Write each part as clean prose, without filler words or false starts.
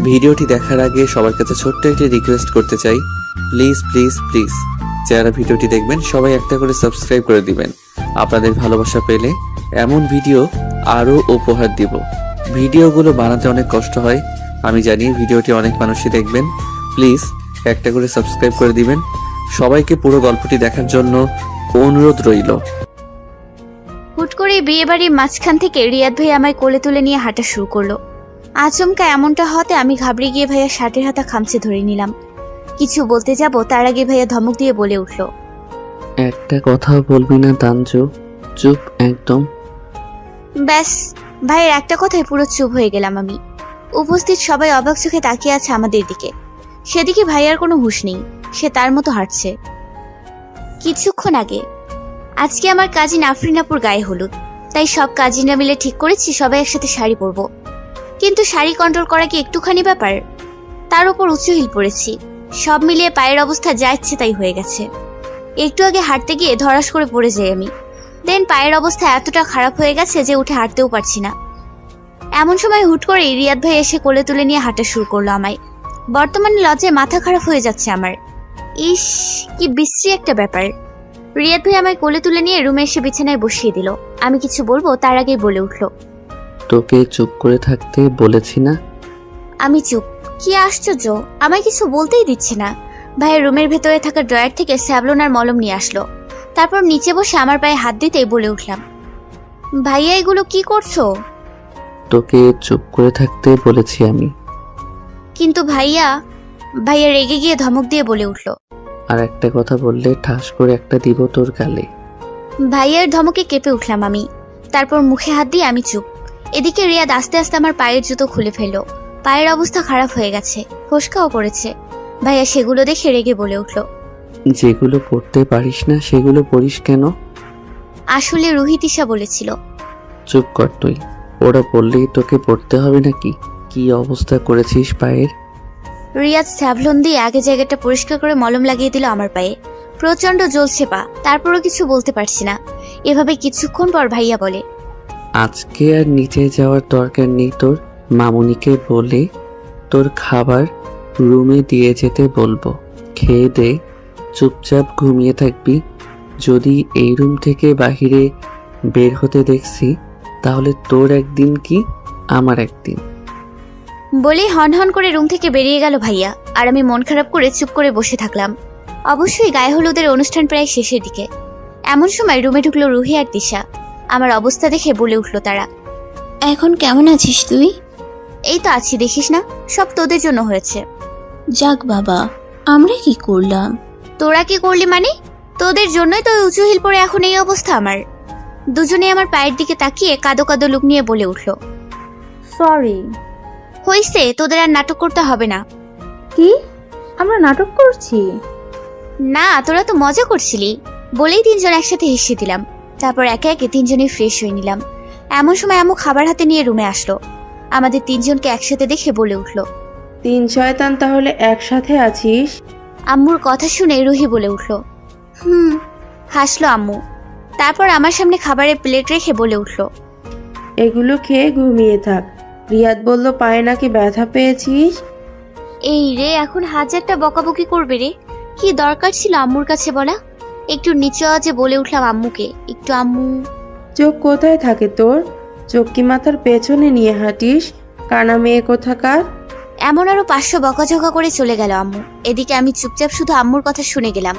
ভিডিওটি দেখার আগে সবার কাছে ছোট্ট একটি রিকোয়েস্ট করতে চাই, প্লিজ প্লিজ প্লিজ যারা ভিডিওটি দেখবেন সবাই একটা করে সাবস্ক্রাইব করে দিবেন। আপনাদের ভালোবাসা পেলে এমন ভিডিও আরও উপহার দিব। ভিডিওগুলো বানাতে অনেক কষ্ট হয়, আমি জানি। ভিডিওটি অনেক মানুষই দেখবেন, প্লিজ একটা করে সাবস্ক্রাইব করে দিবেন। সবাইকে পুরো গল্পটি দেখার জন্য অনুরোধ রইল। হুট করে বিয়ে বাড়ির মাঝখান থেকে রিয়াদ ভাই আমায় কোলে তুলে নিয়ে হাঁটা শুরু করলো। আচমকা এমনটা হতে আমি ঘাবড়ে গিয়ে ভাইয়া শার্টের হাতা খামচে ধরে নিলাম। কিছু বলতে যাব তার আগে ভাইয়া ধমক দিয়ে বলে উঠল, একটা কথাও বলবি না তানজু, চুপ একদম। ব্যাস, ভাইয়ের একটা কথায় পুরো চুপ হয়ে গেলাম আমি। উপস্থিত সবাই অবাক চোখে তাকিয়ে আছে আমাদের দিকে। সেদিকে ভাইয়ার কোনো হুঁশ নেই, সে তার মতো হাঁটছে। কিছুক্ষণ আগে আজকে আমার কাজিন আফরিনাপুর গায়ে হলুদ, তাই সব কাজিনরা মিলে ঠিক করেছি সবাই একসাথে শাড়ি পরবো। কিন্তু শাড়ি কন্ট্রোল করা কি একটুখানি ব্যাপার? তার উপর উঁচু হিল পরেছি, সব মিলিয়ে পায়ের অবস্থা যা ইচ্ছে তাই হয়ে গেছে। একটু আগে হাঁটতে গিয়ে ধরাস করে পড়ে যাই আমি। দেন পায়ের অবস্থা এতটা খারাপ হয়ে গেছে যে উঠে হাঁটতেও পারছি না। এমন সময় হুট করে রিয়াদ ভাই এসে কোলে তুলে নিয়ে হাঁটা শুরু করলো আমায়। বর্তমানে লজ্জায় মাথা খারাপ হয়ে যাচ্ছে আমার। ইস, কি বিশ্রী একটা ব্যাপার। রিয়াদ ভাই আমায় কোলে তুলে নিয়ে রুমে এসে বিছানায় বসিয়ে দিল। আমি কিছু বলবো তার আগেই বলে উঠলো, তোকে চুপ করে থাকতে বলেছি না? আমি চুপ। কি আশ্চর্য, আমায় কিছু বলতেই দিচ্ছে না। ভাইয়ের রুমের ভেতরে থাকা ড্রয়ার থেকে স্যাভলন আর মলম নিয়ে আসলো। তারপর নিচে বসে আমার পায়ে হাত দিতেই বলে উঠলাম, ভাইয়া এগুলো কি করছো? তোকে চুপ করে থাকতে বলেছি আমি। কিন্তু ভাইয়া রেগে গিয়ে ধমক দিয়ে বলে উঠলো, আর একটা কথা বললে ঠাস করে একটা দিব তোর গালে। ভাইয়ার ধমকে কেঁপে উঠলাম আমি। তারপর মুখে হাত দিয়ে আমি চুপ। এদিকে রিয়াদ আস্তে আস্তে আমার পায়ের জুতো খুলে ফেললো। পায়ের অবস্থা খারাপ হয়ে গেছে, ফোসকাও পড়েছে। ভাইয়া সেগুলো দেখে রেগে বলে উঠলো, যেগুলো পড়তে পারিস না সেগুলো পড়িস কেন? আসলে রুহি তিশা বলেছিল। চুপ কর তুই, ওরা পড়লেই তোকে পড়তে হবে নাকি? কি অবস্থা করেছিস পায়ের? রিয়াদ স্যাভলন দিয়ে আগে জায়গাটা পরিষ্কার করে মলম লাগিয়ে দিল আমার পায়ে। প্রচন্ড জ্বলছে পা, তারপরও কিছু বলতে পারছি না। এভাবে কিছুক্ষণ পর ভাইয়া বলে, আজকে আর নিচে যাওয়ার দরকার নেই তোর। মামুনিকে বলে তোর খাবার রুমে দিয়ে যেতে বলবো। খেয়ে দে, চুপচাপ ঘুমিয়ে থাকবি। যদি এই রুম থেকে বাহিরে বের হতে দেখছি তাহলে তোর একদিন কি আমার একদিন। বলেই হন হন করে রুম থেকে বেরিয়ে গেল ভাইয়া। আর আমি মন খারাপ করে চুপ করে বসে থাকলাম। অবশ্যই গায়ে হলুদের অনুষ্ঠান প্রায় শেষের দিকে। এমন সময় রুমে ঢুকলো রুহি আর তিশা। আমার অবস্থা দেখে বলে উঠলো তারা, এখন কেমন আছিস তুই? এই তো আছি, দেখিস না, সব তোদের জন্য হয়েছে। যাক বাবা, আমরা কি করলাম? তোরা কি করলি মানে? তোদের জন্যই তো উঁচু হিল পরে এখন এই অবস্থা আমার। দুজনে আমার পায়ের দিকে তাকিয়ে কাদো কাদো লুক নিয়ে বলে উঠলো, সরি। হইছে, তোদের আর নাটক করতে হবে না। কি? আমরা নাটক করছি? না, তোরা তো মজা করছিলি বলেই তিনজন একসাথে হেসে দিলাম। তারপর একে একে তিনজনে ফ্রেশ হয়ে নিলাম। এমন সময় আম্মু খাবার হাতে নিয়ে রুমে আসলো। আমাদের তিনজনকে একসাথে দেখে বলে উঠলো, তিন শয়তান তাহলে একসাথে আছিস? আম্মুর কথা শুনে রুহি বলে উঠলো, হাসলো আম্মু। তারপর আমার সামনে খাবারের প্লেট রেখে বলে উঠলো, এগুলো খেয়ে ঘুমিয়ে থাক। রিয়াদ বলল পায়ে নাকি ব্যথা পেয়েছিস। এই রে, এখন হাজারটা বকাবকি করবে রে। কি দরকার ছিল আম্মুর কাছে বলা? একটু নিচু আওয়াজে বলে উঠলাম আম্মুকে, একটু আম্মু। চোখ কোথায় থাকে তোর? চোখ কি মাথার পেছনে নিয়ে হাঁটিস? কানা মেয়ে কোথাকার। এমন আরো 500 বকাঝকা করে চলে গেল আম্মু। এদিকে আমি চুপচাপ শুধু আম্মুর কথা শুনে গেলাম,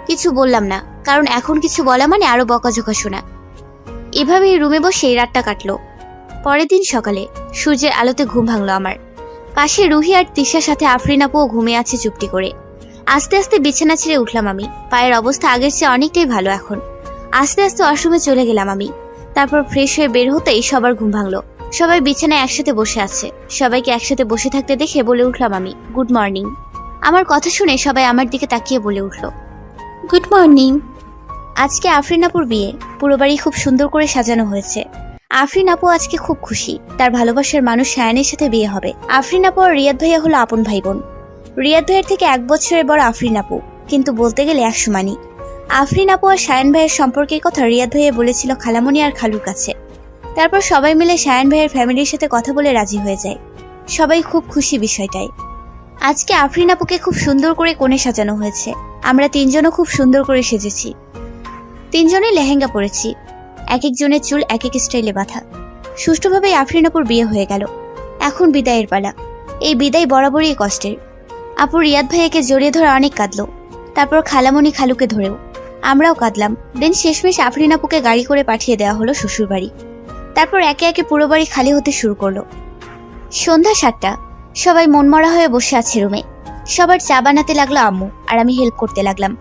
কিছু বললাম না, কারণ এখন কিছু বলা মানে আরো বকাঝকা শোনা। এভাবেই রুমে বসে রাতটা কাটলো। পরের দিন সকালে সূর্যের আলোতে ঘুম ভাঙলো আমার। পাশে রুহি আর তিশার সাথে আফরিন আপুও ঘুমিয়ে আছে চুপটি করে। আস্তে আস্তে বিছানা ছেড়ে উঠলাম আমি। পায়ের অবস্থা আগের চেয়ে অনেকটাই ভালো এখন। আস্তে আস্তে ওয়াশরুমে চলে গেলাম আমি। তারপর ফ্রেশ হয়ে বের হতেই সবার ঘুম ভাঙলো। সবাই বিছানায় একসাথে বসে আছে। সবাইকে একসাথে বসে থাকতে দেখে বলে উঠলাম আমি, গুড মর্নিং। আমার কথা শুনে সবাই আমার দিকে তাকিয়ে বলে উঠলো, গুড মর্নিং। আজকে আফরিন আপুর বিয়ে। পুরো বাড়ি খুব সুন্দর করে সাজানো হয়েছে। আফরিন আপু আজকে খুব খুশি, তার ভালোবাসার মানুষ শায়ানের সাথে বিয়ে হবে। আফরিন আপু আর রিয়াদ ভাইয়া হলো আপন ভাই বোন। রিয়াদ ভাইয়ের থেকে 1 বছরের বড় আফরিন আপু, কিন্তু বলতে গেলে 1 সমানই। আফরিন আপু আর শায়ান ভাইয়ের সম্পর্কের কথা রিয়াদ ভাইয়া বলেছিল খালামণি আর খালুর কাছে। তারপর সবাই মিলে শায়ান ভাইয়ের ফ্যামিলির সাথে কথা বলে রাজি হয়ে যায়। সবাই খুব খুশি বিষয়টায়। আজকে আফরিন আপুকে খুব সুন্দর করে কোণে সাজানো হয়েছে। আমরা তিনজনও খুব সুন্দর করে সেজেছি। তিনজনে লেহেঙ্গা পরেছি, এক একজনের চুল এক এক স্টাইলে বাঁধা। সুষ্ঠুভাবে আফরিন আপুর বিয়ে হয়ে গেল। এখন বিদায়ের পালা। এই বিদায় বরাবরই কষ্টের। আপু রিয়াদ ভাইয়াকে জড়িয়ে ধরে অনেক কাঁদলো, তারপর খালামণি খালুকে ধরেও। আমরাও কাঁদলাম। দেন শেষমেশ আফরিন আপুকে গাড়ি করে পাঠিয়ে দেওয়া হলো শ্বশুর বাড়ি। তারপর একে একে পুরো বাড়ি খালি হতে শুরু করলো। সন্ধ্যা 7টা, সবাই মনমরা হয়ে বসে আছে রুমে। সবার চা বানাতে লাগলো আম্মু, আর আমি হেল্প করতে লাগলাম।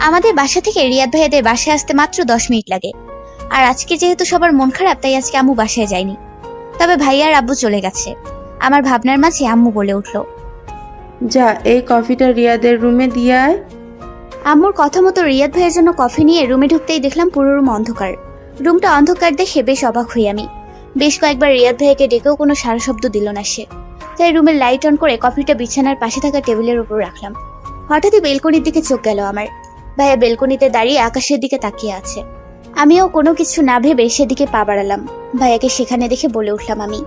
আমাদের বাসা থেকে রিয়াদ ভাইয়াদের বাসায় আসতে মাত্র 10 মিনিট লাগে। আর আজকে যেহেতু সবার মন খারাপ, তাই আজকে আম্মু বাসায় যায়নি। তবে ভাইয়া আর আব্বু চলে গেছে। আমার ভাবনার মাঝে আম্মু বলে উঠলো, যা এই কফিটা রিয়াদের রুমে দিয়ে আয়। আম্মুর কথা মতো রিয়াদ ভাইয়ের জন্য কফি নিয়ে রুমে ঢুকতেই দেখলাম পুরো রুম অন্ধকার। রুমটা অন্ধকার দেখে বেশ অবাক হই আমি। বেশ কয়েকবার রিয়াদ ভাইয়াকে ডেকেও কোনো সারা শব্দ দিল না সে। তাই রুমের লাইট অন করে কফিটা বিছানার পাশে থাকা টেবিলের উপর রাখলাম। হঠাৎই বেলকনির দিকে চোখ গেল আমার। ভাইয়া বেলকনিতে দাঁড়িয়ে আকাশের দিকে তাকিয়ে আছে। আমিও কোনো কিছু না ভেবে সেদিকে পা বাড়ালাম। ভাইয়াকে সেখানে দেখে বলে উঠলাম আমি,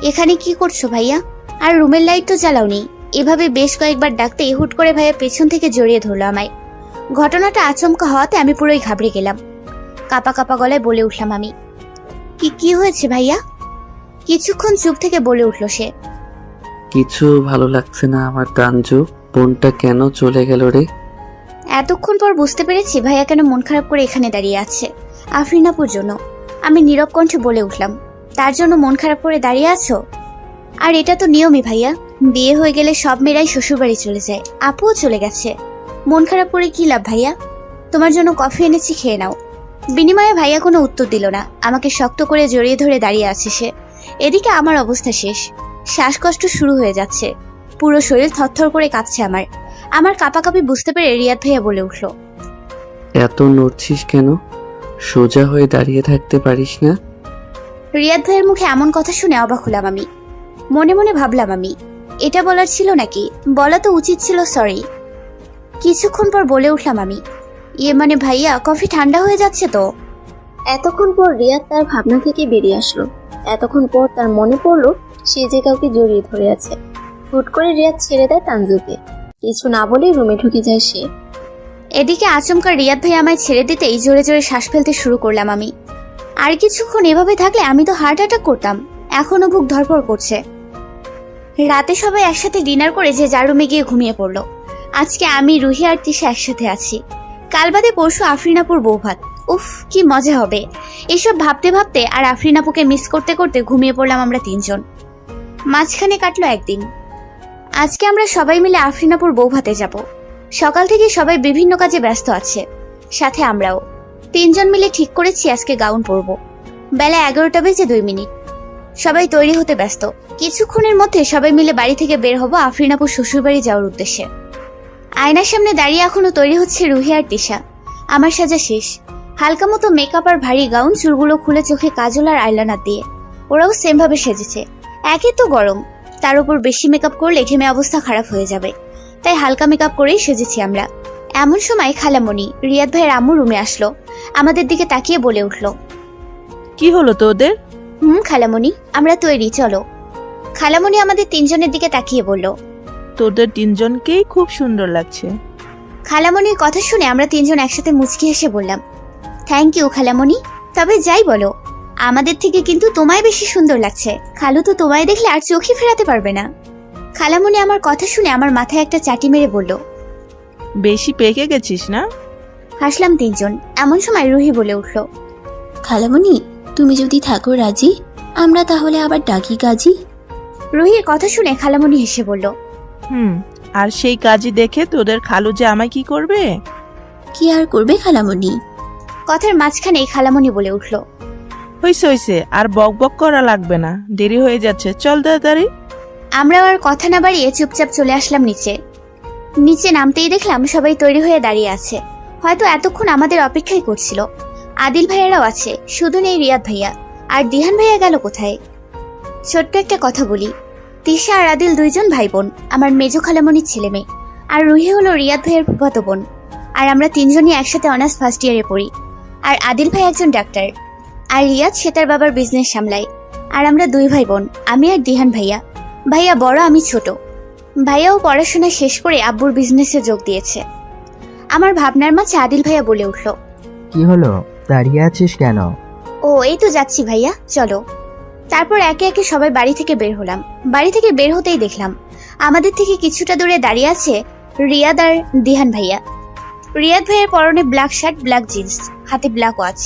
এখানে কি করছো ভাইয়া? আর রুমের লাইট তো জ্বালাওনি। এভাবে বেশ কয়েকবার ডাকতেই হুট করে ভাইয়া পেছন থেকে জড়িয়ে ধরলো আমায়। ঘটনাটা আচমকা হওয়াতে আমি পুরোই ঘাবড়ে গেলাম। কাপা কাপা গলায় বলে উঠলাম আমি, কি হয়েছে ভাইয়া? কিছুক্ষণ চুপ থেকে বলে উঠলো সে, কিছু ভালো লাগছে না আমার তানজু। বোনটা কেন চলে গেল রে? এতক্ষণ পর বুঝতে পেরেছি ভাইয়া কেন মন খারাপ করে এখানে দাঁড়িয়ে আছে। আফরিন আপুর জন্য। আমি নীরব কণ্ঠে বলে উঠলাম, তার জন্য মন খারাপ করে দাঁড়িয়ে আছো? আর এটা তো নিয়মই ভাইয়া, বিয়ে হয়ে গেলে সব মেয়েরাই শ্বশুরবাড়ি চলে যায়। আপুও চলে গেছে। মন খারাপ করে কি লাভ ভাইয়া? তোমার জন্য কফি এনেছি, খেয়ে নাও। বিনিময়ে ভাইয়া কোনো উত্তর দিল না। আমাকে শক্ত করে জড়িয়ে ধরে দাঁড়িয়ে আছে সে। এদিকে আমার অবস্থা শেষ। শ্বাসকষ্ট শুরু হয়ে যাচ্ছে। পুরো শরীর থরথর করে কাঁপছে আমার। আমার কাঁপাকাঁপি বুঝতে পেরে রিয়াদ ভাইয়া বলে উঠল, এত নড়ছিস কেন? সোজা হয়ে দাঁড়িয়ে থাকতে পারিস না? রিয়াদ ভাইয়ের মুখে এমন কথা শুনে অবাক হলাম আমি। মনে মনে ভাবলাম আমি, এটা বলার ছিল নাকি? বলা তো উচিত ছিল সরি। কিছুক্ষণ পর বলে উঠলাম আমি, মানে ভাইয়া কফি ঠান্ডা হয়ে যাচ্ছে তো। এতক্ষণ পর রিয়াদ তার ভাবনা থেকে বেরিয়ে আসলো। এতক্ষণ পর তার মনে পড়লো সে যে কাউকে জড়িয়ে ধরে আছে। হুট করে রিয়াদ ছেড়ে দেয় তানজুকে। কিছু না বলে রুমে ঢুকে যায় সে। এদিকে আচমকা রিয়াদ ভাই আমায় ছেড়ে দিতেই জোরে জোরে শ্বাস ফেলতে শুরু করলাম আমি। আর কিছুক্ষণ এভাবে থাকলে আমি তো হার্ট অ্যাটাক করতাম। এখনো বুক ধরপড় করছে। রাতে সবাই একসাথে ডিনার করে যে যার রুমে গিয়ে ঘুমিয়ে পড়লো। আজকে আমি, রুহি আর তিশা একসাথে আছি। কাল বাদে পরশু আফরিন আপুর বউ ভাত। উফ, কি মজা হবে। এসব ভাবতে ভাবতে আর আফরিন আপুকে মিস করতে করতে ঘুমিয়ে পড়লাম আমরা তিনজন। মাঝখানে কাটলো একদিন। আজকে আমরা সবাই মিলে আফরিন আপুর বউ ভাতে যাব। সকাল থেকে সবাই বিভিন্ন কাজে ব্যস্ত আছে, সাথে আমরাও। তিনজন মিলে ঠিক করেছি আজকে গাউন পরবো। বেলা 11টা বেজে 2 মিনিট। সবাই তৈরি হতে ব্যস্ত। কিছুক্ষণের মধ্যে সবাই মিলে বাড়ি থেকে বের হবো আফরিন আপুর শ্বশুরবাড়ি যাওয়ার উদ্দেশ্যে। আয়নার সামনে দাঁড়িয়ে এখনো তৈরি হচ্ছে রুহি আর তিশা। আমার সাজা শেষ। হালকা মতো মেকআপ আর ভারী গাউন, চুলগুলো খুলে চোখে কাজল আর আইলাইনার দিয়ে। ওরাও সেম ভাবে সেজেছে। একে তো গরম, তার উপর বেশি মেকআপ করলে ঘেমে অবস্থা খারাপ হয়ে যাবে। তাই হালকা মেকআপ করেই সেজেছি আমরা। এমন সময় খালামণি, রিয়াদ ভাইয়ের আম্মু রুমে আসলো। আমাদের দিকে তাকিয়ে বলে উঠলো, কি হলো তোদের? খালামণি, আমরা তৈরি, চলো। খালামণি আমাদের তিনজনের দিকে তাকিয়ে বলল, তোদের তিনজনকেই খুব সুন্দর লাগছে। খালামণির কথা শুনে আমরা তিনজন একসাথে মুচকি হেসে বললাম, থ্যাংক ইউ খালামণি। তবে যাই বলো, আমাদের থেকে কিন্তু তোমায় বেশি সুন্দর লাগছে। খালু তো তোমায় দেখলে আর চোখই ফেরাতে পারবে না। খালামণি আমার কথা শুনে আমার মাথায় একটা চাটি মেরে বলল, বেশি পেকে গেছিস না? হাসলাম তিনজন। এমন সময় রুহি বলে উঠল, খালামণি, তুমি যদি থাকো রাজি, আমরা তাহলে আবার ডাকি কাজী। রুহির কথা শুনে খালামণি হেসে বলল, আর সেই কাজই দেখে তোদের খালু যে আমায় কি করবে? কি আর করবে খালামণি? কথার মাঝখানেই খালামণি বলে উঠল, হইছে, আর বক বক করা লাগবে না, দেরি হয়ে যাচ্ছে, চল তাড়াতাড়ি। আমরা আর কথা না বাড়িয়ে চুপচাপ চলে আসলাম নিচে নামতেই দেখলাম সবাই তৈরি হয়ে দাঁড়িয়ে আছে। হয়তো এতক্ষণ আমাদের অপেক্ষাই করছিল। আদিল ভাইয়ারাও আছে, শুধু নেই রিয়াদ ভাইয়া। আর দিহান ভাইয়া গেল কোথায়? ছোট্ট একটা কথা বলি, তিশা আর আদিল দুইজন ভাই বোন, আমার মেজো খালামণির ছেলে মেয়ে। আর রুহি হলো রিয়াদ ভাইয়ের ফুফাতো বোন। আর আমরা তিনজনই একসাথে অনার্স ফার্স্ট ইয়ারে পড়ি। আর আদিল ভাই একজন ডাক্তার, আর রিয়াদ সে তার বাবার বিজনেস সামলায়। আর আমরা 2 ভাই বোন, আমি আর দিহান ভাইয়া। ভাইয়া বড়, আমি ছোট। ভাইয়াও পড়াশোনা শেষ করে আব্বুর বিজনেসে যোগ দিয়েছে। আমার ভাবনার মাঝে আদিল ভাইয়া বলে উঠল, কি হলো, দাঁড়িয়ে আছিস কেন? ও এই তো যাচ্ছি ভাইয়া, চলো। তারপর একে একে সবাই বাড়ি থেকে বের হলাম। বাড়ি থেকে বের হতেই দেখলাম আমাদের থেকে কিছুটা দূরে দাঁড়িয়ে আছে রিয়াদ আর দিহান ভাইয়া। রিয়াদ ভাইয়ের পরনে ব্ল্যাক শার্ট, ব্ল্যাক জিন্স, হাতে ব্ল্যাক ওয়াচ,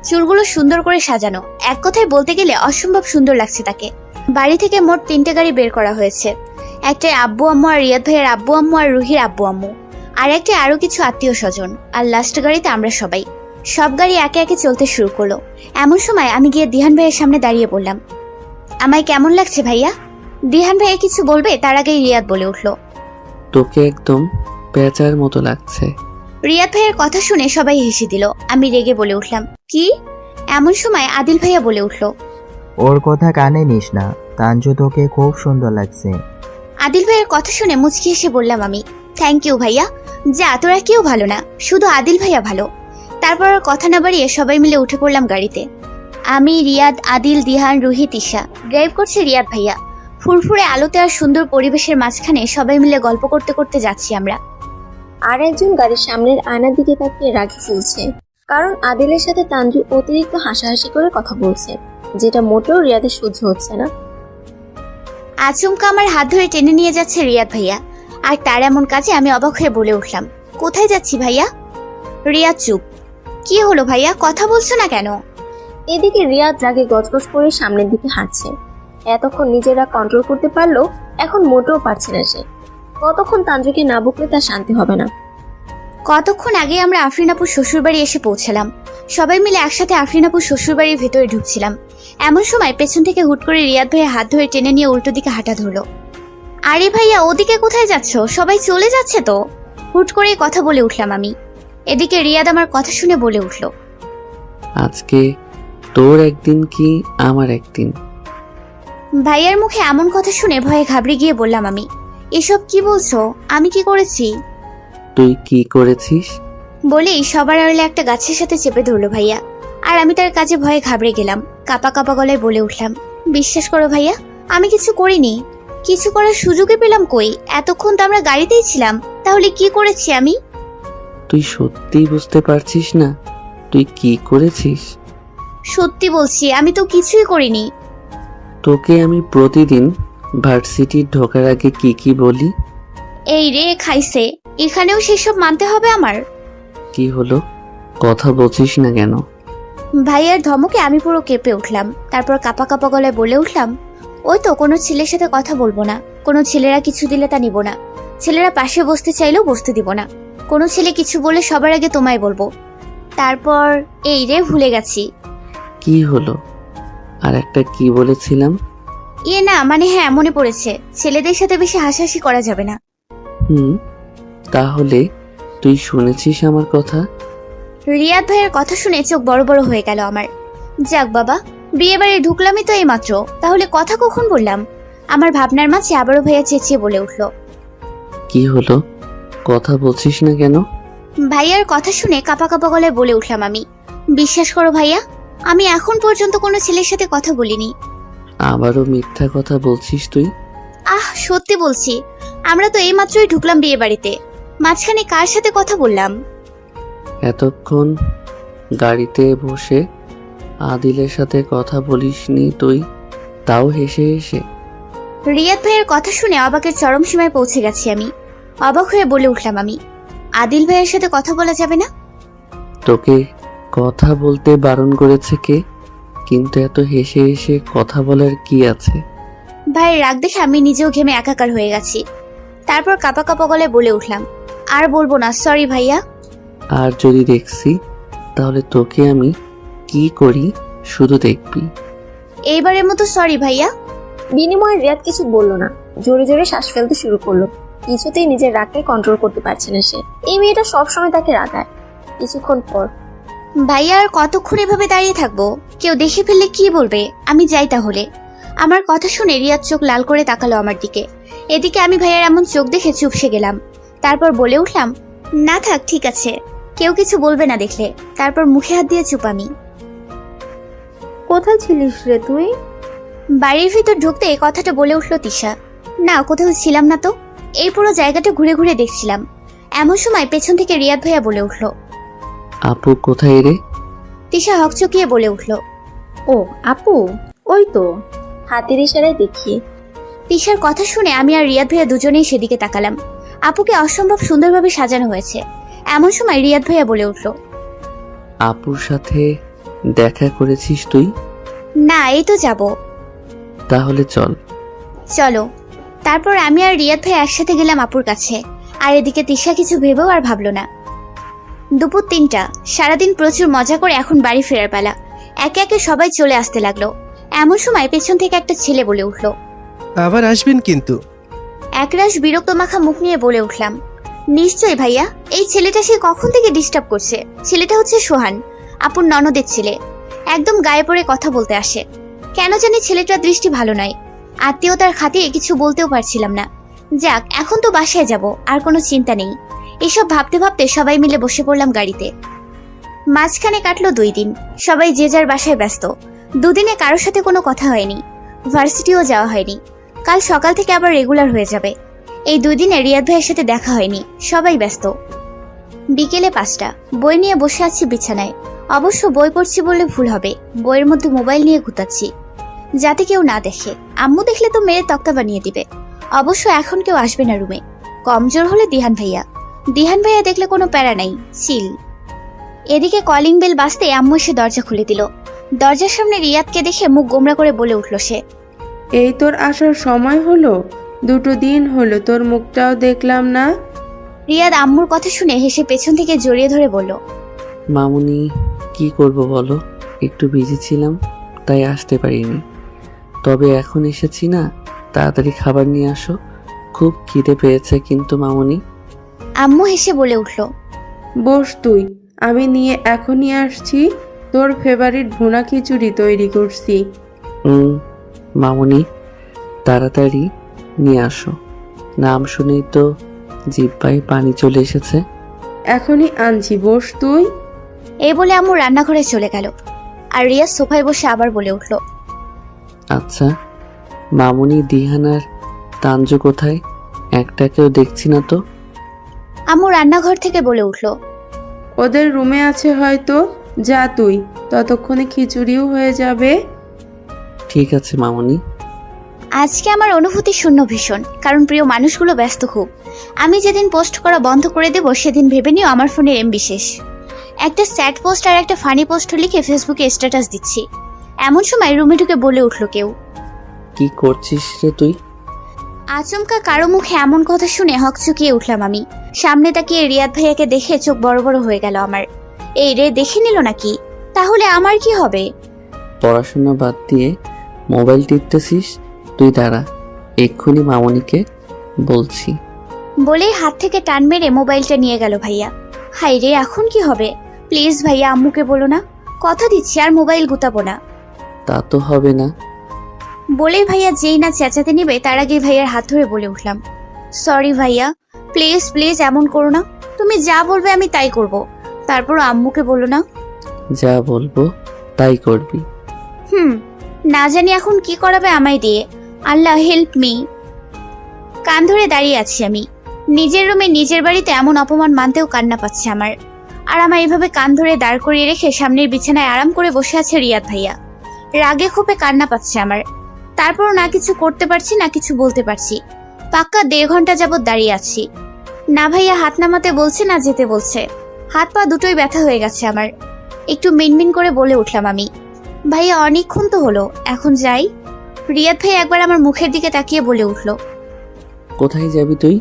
চুলগুলো সুন্দর করে সাজানো। এক কথায় বলতে গেলে অসম্ভব সুন্দর লাগছে তাকে। বাড়ি থেকে মোট 3টে গাড়ি বের করা হয়েছে। একটায় আব্বু আম্মু আর রিয়াদ ভাইয়ের আব্বু আম্মু আর রুহির আব্বু আম্মু, আর একটা আরো কিছু আত্মীয় স্বজন, আর লাস্ট গাড়িতে আমরা সবাই। সব গাড়ি একে একে চলতে শুরু করলো। এমন সময় আমি গিয়ে দিহান ভাইয়ের সামনে দাঁড়িয়ে বললাম, আমায় কেমন লাগছে ভাইয়া? দিহান ভাইয়া কিছু বলবে তার আগেই রিয়াদ বলে উঠলো, তোকে একদম পেঁচার মতো লাগছে। রিয়াদ ভাইয়ের কথা শুনে সবাই হেসে দিল। আমি রেগে বলে উঠলাম, কি? এমন সময় আদিল ভাইয়া বলে উঠলো, ওর কথা কানে নিস না, তানজু তোকে খুব সুন্দর লাগছে। আদিল ভাইয়ের কথা শুনে মুচকি হেসে বললাম আমি, থ্যাংক ইউ ভাইয়া। যা, তোরা কেউ ভালো না, শুধু আদিল ভাইয়া ভালো। তারপর আর কথা না বাড়িয়ে সবাই মিলে উঠে পড়লাম গাড়িতে। আমি, রিয়াদ, আদিল, দিহান, রুহি, তিশা। ড্রাইভ করছে রিয়াদ ভাইয়া। ফুরফুরে আলোতে আর সুন্দর পরিবেশের মাঝখানে সবাই মিলে গল্প করতে করতে যাচ্ছি আমরা। আর একজন গাড়ির সামনের আয়নার দিকে তাকিয়ে রাগে ফুলছে, কারণ আদিলের সাথে তানজু অতিরিক্ত হাসাহাসি করে কথা বলছে, যেটা মোটেও রিয়াদের সহ্য হচ্ছে না। আচমকা আমার হাত ধরে টেনে নিয়ে যাচ্ছে রিয়াদ ভাইয়া, আর তার এমন কাজে আমি অবাক হয়ে বলে উঠলাম, কোথায় যাচ্ছি ভাইয়া? রিয়াদ চুপ। কি হলো ভাইয়া, কথা বলছো না কেন? এদিকে রিয়াদ রাগে গজগজ করে সামনের দিকে হাঁটছে। এতক্ষণ নিজেরা কন্ট্রোল করতে পারলো, এখন মোটেও পারছে না সে। কতক্ষণ তানজুকে না বকলে তার শান্তি হবে না। কতক্ষণ আগে আমরা আফরিনাপুর শ্বশুরবাড়ি এসে পৌঁছালাম। সবাই মিলে একসাথে আফরিনাপুর শ্বশুরবাড়ির ভেতরে ঢুকছিলাম। এমন সময় পেছন থেকে হুট করে রিয়াদ ভাইয়া হাত ধরে টেনে নিয়ে উল্টো দিকে হাঁটা ধরলো। আরে ভাইয়া, ওদিকে কোথায় যাচ্ছ? সবাই চলে যাচ্ছে তো। হুট করে কথা বলে উঠলাম আমি। এদিকে রিয়াদ আমার কথা শুনে বলে উঠল, আজকে তোর একদিন কি আমার একদিন। ভাইয়ার মুখে এমন কথা শুনে ভয়ে ঘাবড়ে গিয়ে বললাম আমি, এসব কি বলছো? আমি কি করেছি? তুই কি করেছিস? বলেই সবার আড়ালে একটা গাছের সাথে চেপে ধরলো ভাইয়া। আর আমি তার কাছে ভয়ে ঘাবড়ে গেলাম। কাপা কাপা গলায় বলে উঠলাম, বিশ্বাস করো ভাইয়া, আমি কিছু করিনি। কিছু করার সুযোগই পেলাম কই? এতক্ষণ তো আমরা গাড়িতেই ছিলাম, তাহলে কি করেছি আমি? তুই সত্যিই বুঝতে পারছিস না তুই কি করেছিস? সত্যি বলছি, আমি তো কিছুই করিনি। তোকে আমি প্রতিদিন ভার্সিটি ঢোকার আগে কি কি বলি? এই রে খাইছে, এখানেও সেসব মানতে হবে আমার? কি হলো, কথা বলছিস না কেন? ভাইয়ার ধমকে আমি পুরো কেঁপে উঠলাম। তারপর কাপা কাপা গলায় বলে উঠলাম, ওই তো, কোনো ছেলের সাথে কথা বলবো না। কোনো ছেলেরা কিছু দিলে তা নিব না। ছেলেরা পাশে বসতে চাইলেও বসতে দিব না। কোনো ছেলে কিছু বলে সবার আগে তোমায় বলবো। তারপর এই রে ভুলে গেছি। কি হলো, আর একটা কি বলেছিলাম? না, মানে হ্যাঁ, মনে পড়েছে। ছেলেদের সাথে বেশি হাসাহাসি করা যাবে না। তাহলে তুই শুনেছিস আমার কথা? রিয়াদ ভাইয়ের কথা শুনে চোখ বড় বড় হয়ে গেল আমার। যাক বাবা, বিয়ে বাড়ি ঢুকলামই তো এই মাত্র, তাহলে কথা কখন বললাম? আমার ভাবনার মাঝে আবারও ভাইয়া চেঁচিয়ে বলে উঠল, কি হলো, কথা বলছিস না কেন? ভাইয়ার কথা শুনে কাপা কাপা গলায় বলে উঠলাম আমি, বিশ্বাস করো ভাইয়া, আমি এখন পর্যন্ত কোনো ছেলের সাথে কথা বলিনি। আবারও মিথ্যা কথা বলছিস তুই? সত্যি বলছি, আমরা তো এই মাত্রই ঢুকলাম বিয়ে বাড়িতে। মাঝখানে কার সাথে কথা বললাম? এতক্ষণ গাড়িতে বসে আদিলের সাথে কথা বলিসনি তুই, তাও হেসে হেসে? রিয়াদ ভাইয়ের কথা শুনে অবাকের চরম সীমায় পৌঁছে গেছি আমি। অবাক হয়ে বলে উঠলাম আমি, আদিল ভাইয়ের সাথে কথা বলা যাবে না? তোকে কথা বলতে বারণ করেছে কে? কিন্তু এত হেসে হেসে কথা বলার কি আছে? ভাইয়ের রাগ দেখে আমি নিজেও ঘেমে একাকার হয়ে গেছি। তারপর কাপা কাপা গলায় বলে উঠলাম, আর বলবো না, সরি ভাইয়া। আর যদি দেখছি তাহলে তোকে আমি কি করি শুধু দেখবি। এইবারের মতো সরি ভাইয়া। বিনিময়ে রিয়াদ কিছু বলল না, জোরে জোরে শ্বাস ফেলতে শুরু করলো। কিছুতেই নিজের রাগকে কন্ট্রোল করতে পারছে না সে। এই মেয়েটা সবসময় তাকে রাগায়। কিছুক্ষণ পর, ভাইয়া আর কতক্ষণ এভাবে দাঁড়িয়ে থাকবো? কেউ দেখে ফেললে কি বলবে? আমি যাই তাহলে। আমার কথা শুনে রিয়াদ চোখ লাল করে তাকালো আমার দিকে। এদিকে আমি ভাইয়ার এমন চোখ দেখে চুপসে গেলাম। তারপর বলে উঠলাম, না থাক, ঠিক আছে, কেউ কিছু বলবে না দেখলে। তারপর মুখে হাত দিয়ে চুপ আমি। কোথায় ছিলিস রে তুই? বাড়ির ভিতর ঢুকতে এই কথাটা বলে উঠলো তিশা। না, কোথাও ছিলাম না তো। এই পুরো জায়গাটা ঘুরে ঘুরে দেখছিলাম। এমন সময় পেছন থেকে রিয়াদ ভাইয়া বলে উঠল। আপু কোথায় রে? তিশা হকচকিয়ে বলে উঠল। ও আপু, ওই তো। হাতের ইশারায় দেখিয়ে। তিশার কথা শুনে আমি আর রিয়াদ ভাইয়া দুজনেই সেদিকে তাকালাম। আপুকে অসম্ভব সুন্দরভাবে সাজানো হয়েছে। এমন সময় রিয়াদ ভাইয়া বলে উঠল। আপুর সাথে দেখা করেছিস তুই? না, এই তো যাব। তাহলে চল। চলো। তারপর আমি আর রিয়াদ ভাই একসাথে গেলাম আপুর কাছে। আর এদিকে তিশা কিছু ভেবেও আর ভাবলো না। দুপুর 3টা। সারাদিন প্রচুর মজা করে এখন বাড়ি ফেরার পালা। একে একে সবাই চলে আসতে লাগলো। এমন সময় পেছন থেকে একটা ছেলে বলে উঠল। আবার আসবেন কিন্তু। একরাশ বিরক্ত মাখা মুখ নিয়ে বলে উঠলাম, নিশ্চয়ই ভাইয়া। এই ছেলেটা সে কখন থেকে ডিস্টার্ব করছে। ছেলেটা হচ্ছে সোহান, আপুর ননদের ছেলে। একদম গায়ে পড়ে কথা বলতে আসে। কেন জানি ছেলেটার দৃষ্টি ভালো নয়। আত্মীয়তার খাতিরে কিছু বলতেও পারছিলাম না। যাক, এখন তো বাসায় যাব, আর কোনো চিন্তা নেই। এসব ভাবতে ভাবতে সবাই মিলে বসে পড়লাম গাড়িতে। মাঝখানে কাটলো 2 দিন। সবাই যে যার বাসায় ব্যস্ত। দুদিনে কারোর সাথে কোনো কথা হয়নি। ভার্সিটিও যাওয়া হয়নি। কাল সকাল থেকে আবার রেগুলার হয়ে যাবে। এই 2 দিনে রিয়াদ ভাইয়ের সাথে দেখা হয়নি। সবাই ব্যস্ত। বিকেলে 5টা। বই নিয়ে বসে আছি বিছানায়। অবশ্য বই পড়ছি বললে ভুল হবে। বইয়ের মধ্যে মোবাইল নিয়ে ঘুতাচ্ছি, যাতে কেউ না দেখে। আম্মু দেখলে তো মেরে তক্তা বানিয়ে দিবে। অবশ্য এখন কেউ আসবে না রুমে। কমজোর হলে দিহান ভাইয়া। দিহান ভাইয়া দেখলে কোনো প্যারা নাই, চিল। এদিকে কলিং বেল বাজতে আম্মু এসে দরজা খুলে দিল। দরজার সামনে রিয়াদকে দেখে মুখ গোমরা করে বলে উঠল সে। এই তোর আসার সময় হলো? 2 দিন হলো, তোর মুখটাও দেখলাম না। রিয়াদ আম্মুর কথা শুনে হেসে পেছন থেকে জড়িয়ে ধরে বলল। মামুনি, কি করব বলো, একটু বিজি ছিলাম তাই আসতে পারিনি। তবে এখন এসেছি না, তাড়াতাড়ি খাবার নিয়ে আসো, খুব খিদে পেয়েছে কিন্তু মামুনি। আম্মু হেসে বলে উঠল। বস তুই, আমি নিয়ে এখনই আসছি। তোর ফেভারিট ভুনা খিচুড়ি তৈরি করছি। মামুনি, তাড়াতাড়ি নিয়ে আসো, নাম শুনেই তো জিহ্বায় পানি চলে এসেছে। এখনই আনছি, বস তুই। এই বলে আম্মু রান্নাঘরে চলে গেল। আর রিয়াদ সোফায় বসে আবার বলে উঠল। আচ্ছা মামুনি, দিহান আর তানজু কোথায়? একটাকেও দেখছি না তো। আম্মু রান্নাঘর থেকে বলে উঠল। ওদের রুমে আছে হয়তো, যা তুই, ততক্ষণে খিচুড়িও হয়ে যাবে। ঠিক আছে মামুনি। আজকে আমার অনুভূতি শূন্য ভীষণ, কারণ প্রিয় মানুষগুলো ব্যস্ত খুব। আমি যেদিন পোস্ট করা বন্ধ করে দেব সেদিন ভেবে নিও আমার ফোনের এমবি শেষ। একটা স্যাড পোস্ট আর একটা ফানি পোস্ট লিখে ফেসবুকে স্ট্যাটাস দিচ্ছি। এমন সময় রুমে ঢুকে বলে উঠল কেউ। কি করছিস রে তুই? আচমকা কারো মুখে এমন কথা শুনে হকচকিয়ে উঠলাম আমি। সামনে তাকিয়ে রিয়াদ ভাইয়াকে দেখে চোখ বড় বড় হয়ে গেল আমার। এই রে, দেখে নিল নাকি? তাহলে আমার কি হবে? পড়াশোনা বাদ দিয়ে মোবাইল টিপতেছিস? তুই দাঁড়া, এক্ষুনি মামুনিকে বলছি। বলেই হাত থেকে টান মেরে মোবাইলটা নিয়ে গেল ভাইয়া। হাই রে, এখন কি হবে? প্লিজ ভাইয়া, আম্মুকে বলো না। কথা দিচ্ছি আর মোবাইল গুতাবো না। তা তো হবে না। বলেই ভাইয়া যেই না চেঁচাতে নিবে তার আগে ভাইয়ার হাত ধরে বলে উঠলাম, সরি ভাইয়া, প্লিজ প্লিজ এমন করো না। তুমি যা বলবে আমি তাই করব। তারপর আম্মুকে বলো না। যা বলবো তাই করবি। না জানি এখন কি করাবে আমায় দিয়ে। আল্লাহ হেল্প মি। কান ধরে দাঁড়িয়ে আছি আমি। নিজের রুমে নিজের বাড়িতে এমন অপমান মানতেও কান্না পাচ্ছে আমার। আর আমার এভাবে কান ধরে দাঁড় করিয়ে রেখে সামনের বিছানায় আরাম করে বসে আছে রিয়াদ ভাইয়া। রাগে ক্ষোভে কান্না পাচ্ছে আমার। তারপরও না কিছু করতে পারছি না কিছু বলতে পারছি। পাক্কা 1.5 ঘন্টা যাবৎ দাঁড়িয়ে আছি। না ভাইয়া হাত নামাতে বলছে না যেতে বলছে। হাত পা দুটোই ব্যথা হয়ে গেছে আমার। একটু মিনমিন করে বলে উঠলাম আমি, ভাইয়া অনেকক্ষণ তো হলো, এখন যাই। রিয়াদ ভাই একবার আমার মুখের দিকে তাকিয়ে বলে উঠল, কোথায় যাবি তুই?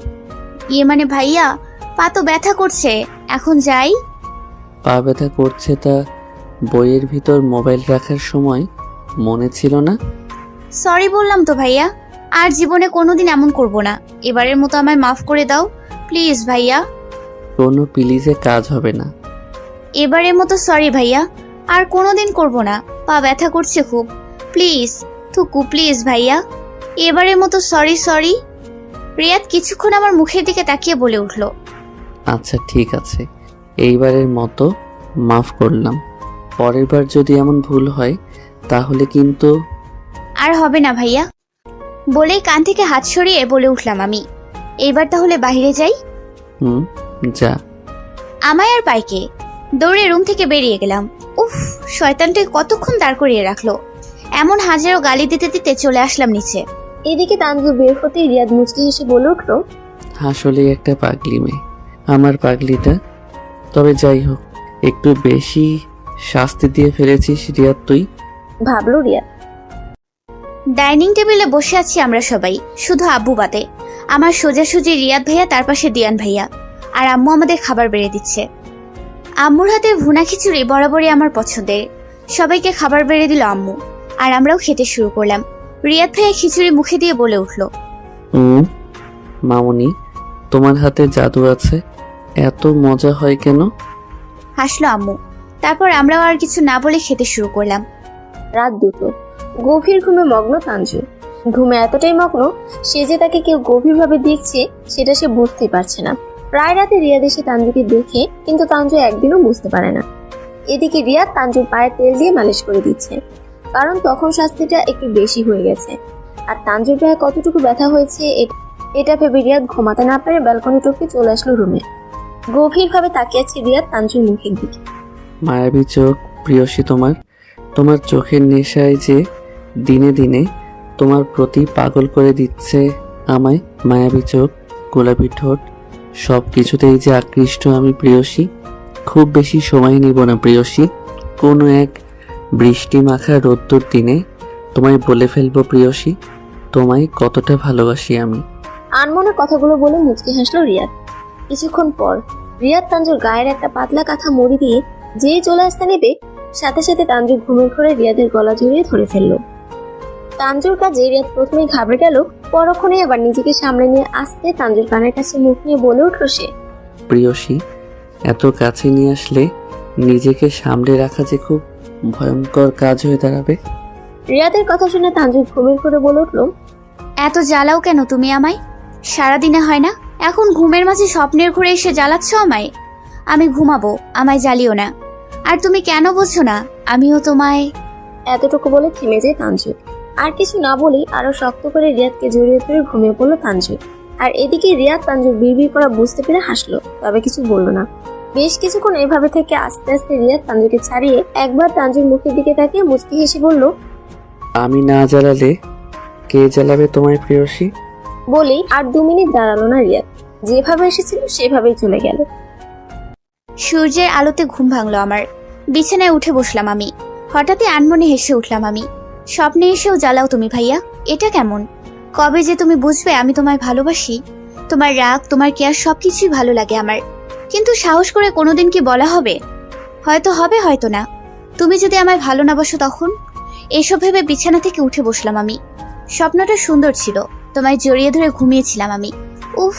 ইয়ে মানে ভাইয়া, পা তো ব্যথা করছে, এখন যাই। পা ব্যথা করছে তা বইয়ের ভিতর মোবাইল রাখার সময় মনে ছিল না? সরি বললাম তো ভাইয়া, আর জীবনে কোনোদিন এমন করব না। এবারের মতো আমায় মাফ করে দাও প্লিজ ভাইয়া। কোনো প্লিজে কাজ হবে না। এবারের মতো সরি ভাইয়া, আর কোনোদিন করব না। পা ব্যথা করছে খুব, প্লিজ থুকু প্লিজ ভাইয়া, এবারের মতো সরি সরি। রিয়াদ কিছুক্ষণ আমার মুখের দিকে তাকিয়ে বলে উঠল, আচ্ছা ঠিক আছে, এইবারের মতো মাফ করলাম। পরের বার যদি এমন ভুল হয় তাহলে কিন্তু। আর হবে না ভাইয়া। বলেই কান থেকে হাত সরিয়ে বলে উঠলাম আমি, এইবার তাহলে বাইরে যাই। হুম, যা। আমায় আর পাইকে দৌড়ে রুম থেকে বেরিয়ে গেলাম। উফ, শয়তানটা কতক্ষণ দাঁড় করিয়ে রাখলো। এমন হাজারো গালি দিতে দিতে চলে আসলাম নিচে। এদিকে তানজু বের হতেই রিয়াদ মুচকি হেসে বলে উঠলো, আসলে একটা পাগলি মেয়ে আমার পাগলিটা। তবে যাই হোক, একটু বেশি শাস্তি দিয়ে ফেলেছিস রিয়াদ তুই। ভাবলো রিয়াদ। ডাইনিং টেবিলে বসে আছি আমরা সবাই, শুধু আব্বু বাদে। আমার সোজাসুজি রিয়াদ ভাইয়া, তার পাশে দিয়ান ভাইয়া, আর আম্মু আমাদের খাবার বেড়ে দিচ্ছে। আম্মুর হাতে ভুনা খিচুড়ি বরাবরই আমার পছন্দের। সবাইকে খাবার বেড়ে দিল আম্মু, আর আমরাও খেতে শুরু করলাম। রিয়াদ ভাইয়া খিচুড়ি মুখে দিয়ে বলে উঠল, মামুনি, তোমার হাতে জাদু আছে, এত মজা হয় কেন? হাসলো আম্মু। তারপর আমরাও আর কিছু না বলে খেতে শুরু করলাম। রাত 2টো, গভীর ঘুমে মগ্ন তানজু। ঘুমে এতটাই মগ্ন, সে যে তাকে কেউ গভীরভাবে দেখছে সেটা সে বুঝতেই পারছে না। প্রায় রাতে রিয়াদ এসে তানজুকে দেখে, কিন্তু তানজু একদিনও বুঝতে পারে না। এদিকে রিয়াদ তানজুর পায়ে তেল দিয়ে মালিশ করে দিচ্ছে, কারণ তখন শাস্তিটা একটু বেশি হয়ে গেছে। আর তানজুর পায়ে কতটুকু ব্যথা হয়েছে এটা ভেবে রিয়াদ ঘুমাতে না পেরে ব্যালকনি টপকে চলে আসলো রুমে। গভীরভাবে তাকিয়ে আছে রিয়াদ তানজুর মুখের দিকে। মায়াবী চোখ প্রিয়সী তোমার চোখের নেশায় যে দিনে দিনে তোমার প্রতি পাগল করে দিচ্ছে আমায়। মায়াবী চোখ, গোলাপি ঠোঁট, সব কিছুতেই যে আকৃষ্ট আমি প্রিয়সী। খুব বেশি সময় নিব না প্রিয়সী, কোনো এক বৃষ্টি মাখা রোদ্দুর দিনে তোমায় বলে ফেলবো প্রিয়সী, তোমায় কতটা ভালোবাসি আমি। আনমনে কথাগুলো বলে মুচকি হাসলো রিয়াদ। কিছুক্ষণ পর রিয়াদ তানজুর গায়ের একটা পাতলা কাঁথা মুড়ি দিয়ে যেই চলে আসতে নেবে, সাথে সাথে তানজু ঘুমের ঘরে রিয়াদের গলা জড়িয়ে ধরে ফেললো। তানজুর কাজে রিয়াদ প্রথমে ঘাবড়ে গেল, পরক্ষণে আবার নিজেকে সামলে নিয়ে আসতে তানজুর কানের কাছে মুখ নিয়ে বলে উঠল সে, প্রিয়সী, এত কাছে নিয়ে আসলে নিজেকে সামলে রাখা যে খুব ভয়ঙ্কর কাজ হয়ে দাঁড়াবে। রিয়াদের কথা শুনে তানজু ঘুমের ঘরে বলে উঠল, এত জ্বালাও কেন তুমি আমায়? সারাদিনে হয় না, এখন ঘুমের মাঝে স্বপ্নের ঘুরে এসে জ্বালাচ্ছ আমায়। আমি ঘুমাবো, আমায় জ্বালিও না। আর তুমি কেন বোঝো না, আমিও তোমায়। এতটুকু বলে থেমে যায় তানজু। আর কিছু না বলেই আরো শক্ত করে রিয়াদকে জড়িয়ে ধরে ঘুমিয়ে পড়লো তানজু। আর এদিকে রিয়াদ তানজুর বিড়বিড় করা বুঝতে পেরে হাসলো, তবে কিছু বললো না। বেশ কিছুক্ষণ এভাবে থেকে আস্তে আস্তে রিয়াদ তানজুকে ছাড়িয়ে একবার তানজুর মুখের দিকে তাকিয়ে মুচকি হেসে বলল, আমি না জ্বালালে কে জ্বালাবে তোমায় প্রিয়সী? বলেই আর 2 মিনিট দাঁড়ালো না রিয়াদ, যেভাবে এসেছিল সেভাবেই চলে গেল। সূর্যের আলোতে ঘুম ভাঙলো আমার। বিছানায় উঠে বসলাম আমি। হঠাৎই আনমনে হেসে উঠলাম আমি। স্বপ্নে এসেও জ্বালাও তুমি ভাইয়া, এটা কেমন? কবে যে তুমি বুঝবে আমি তোমায় ভালোবাসি? তোমার রাগ, তোমার কেয়ার সবকিছুই ভালো লাগে আমার। কিন্তু সাহস করে কোনোদিন কি বলা হবে? হয়তো হবে, হয়তো না। তুমি যদি আমায় ভালো না বাসো তখন? এসব ভেবে বিছানা থেকে উঠে বসলাম আমি। স্বপ্নটা সুন্দর ছিল, তোমায় জড়িয়ে ধরে ঘুমিয়েছিলাম আমি। উফ,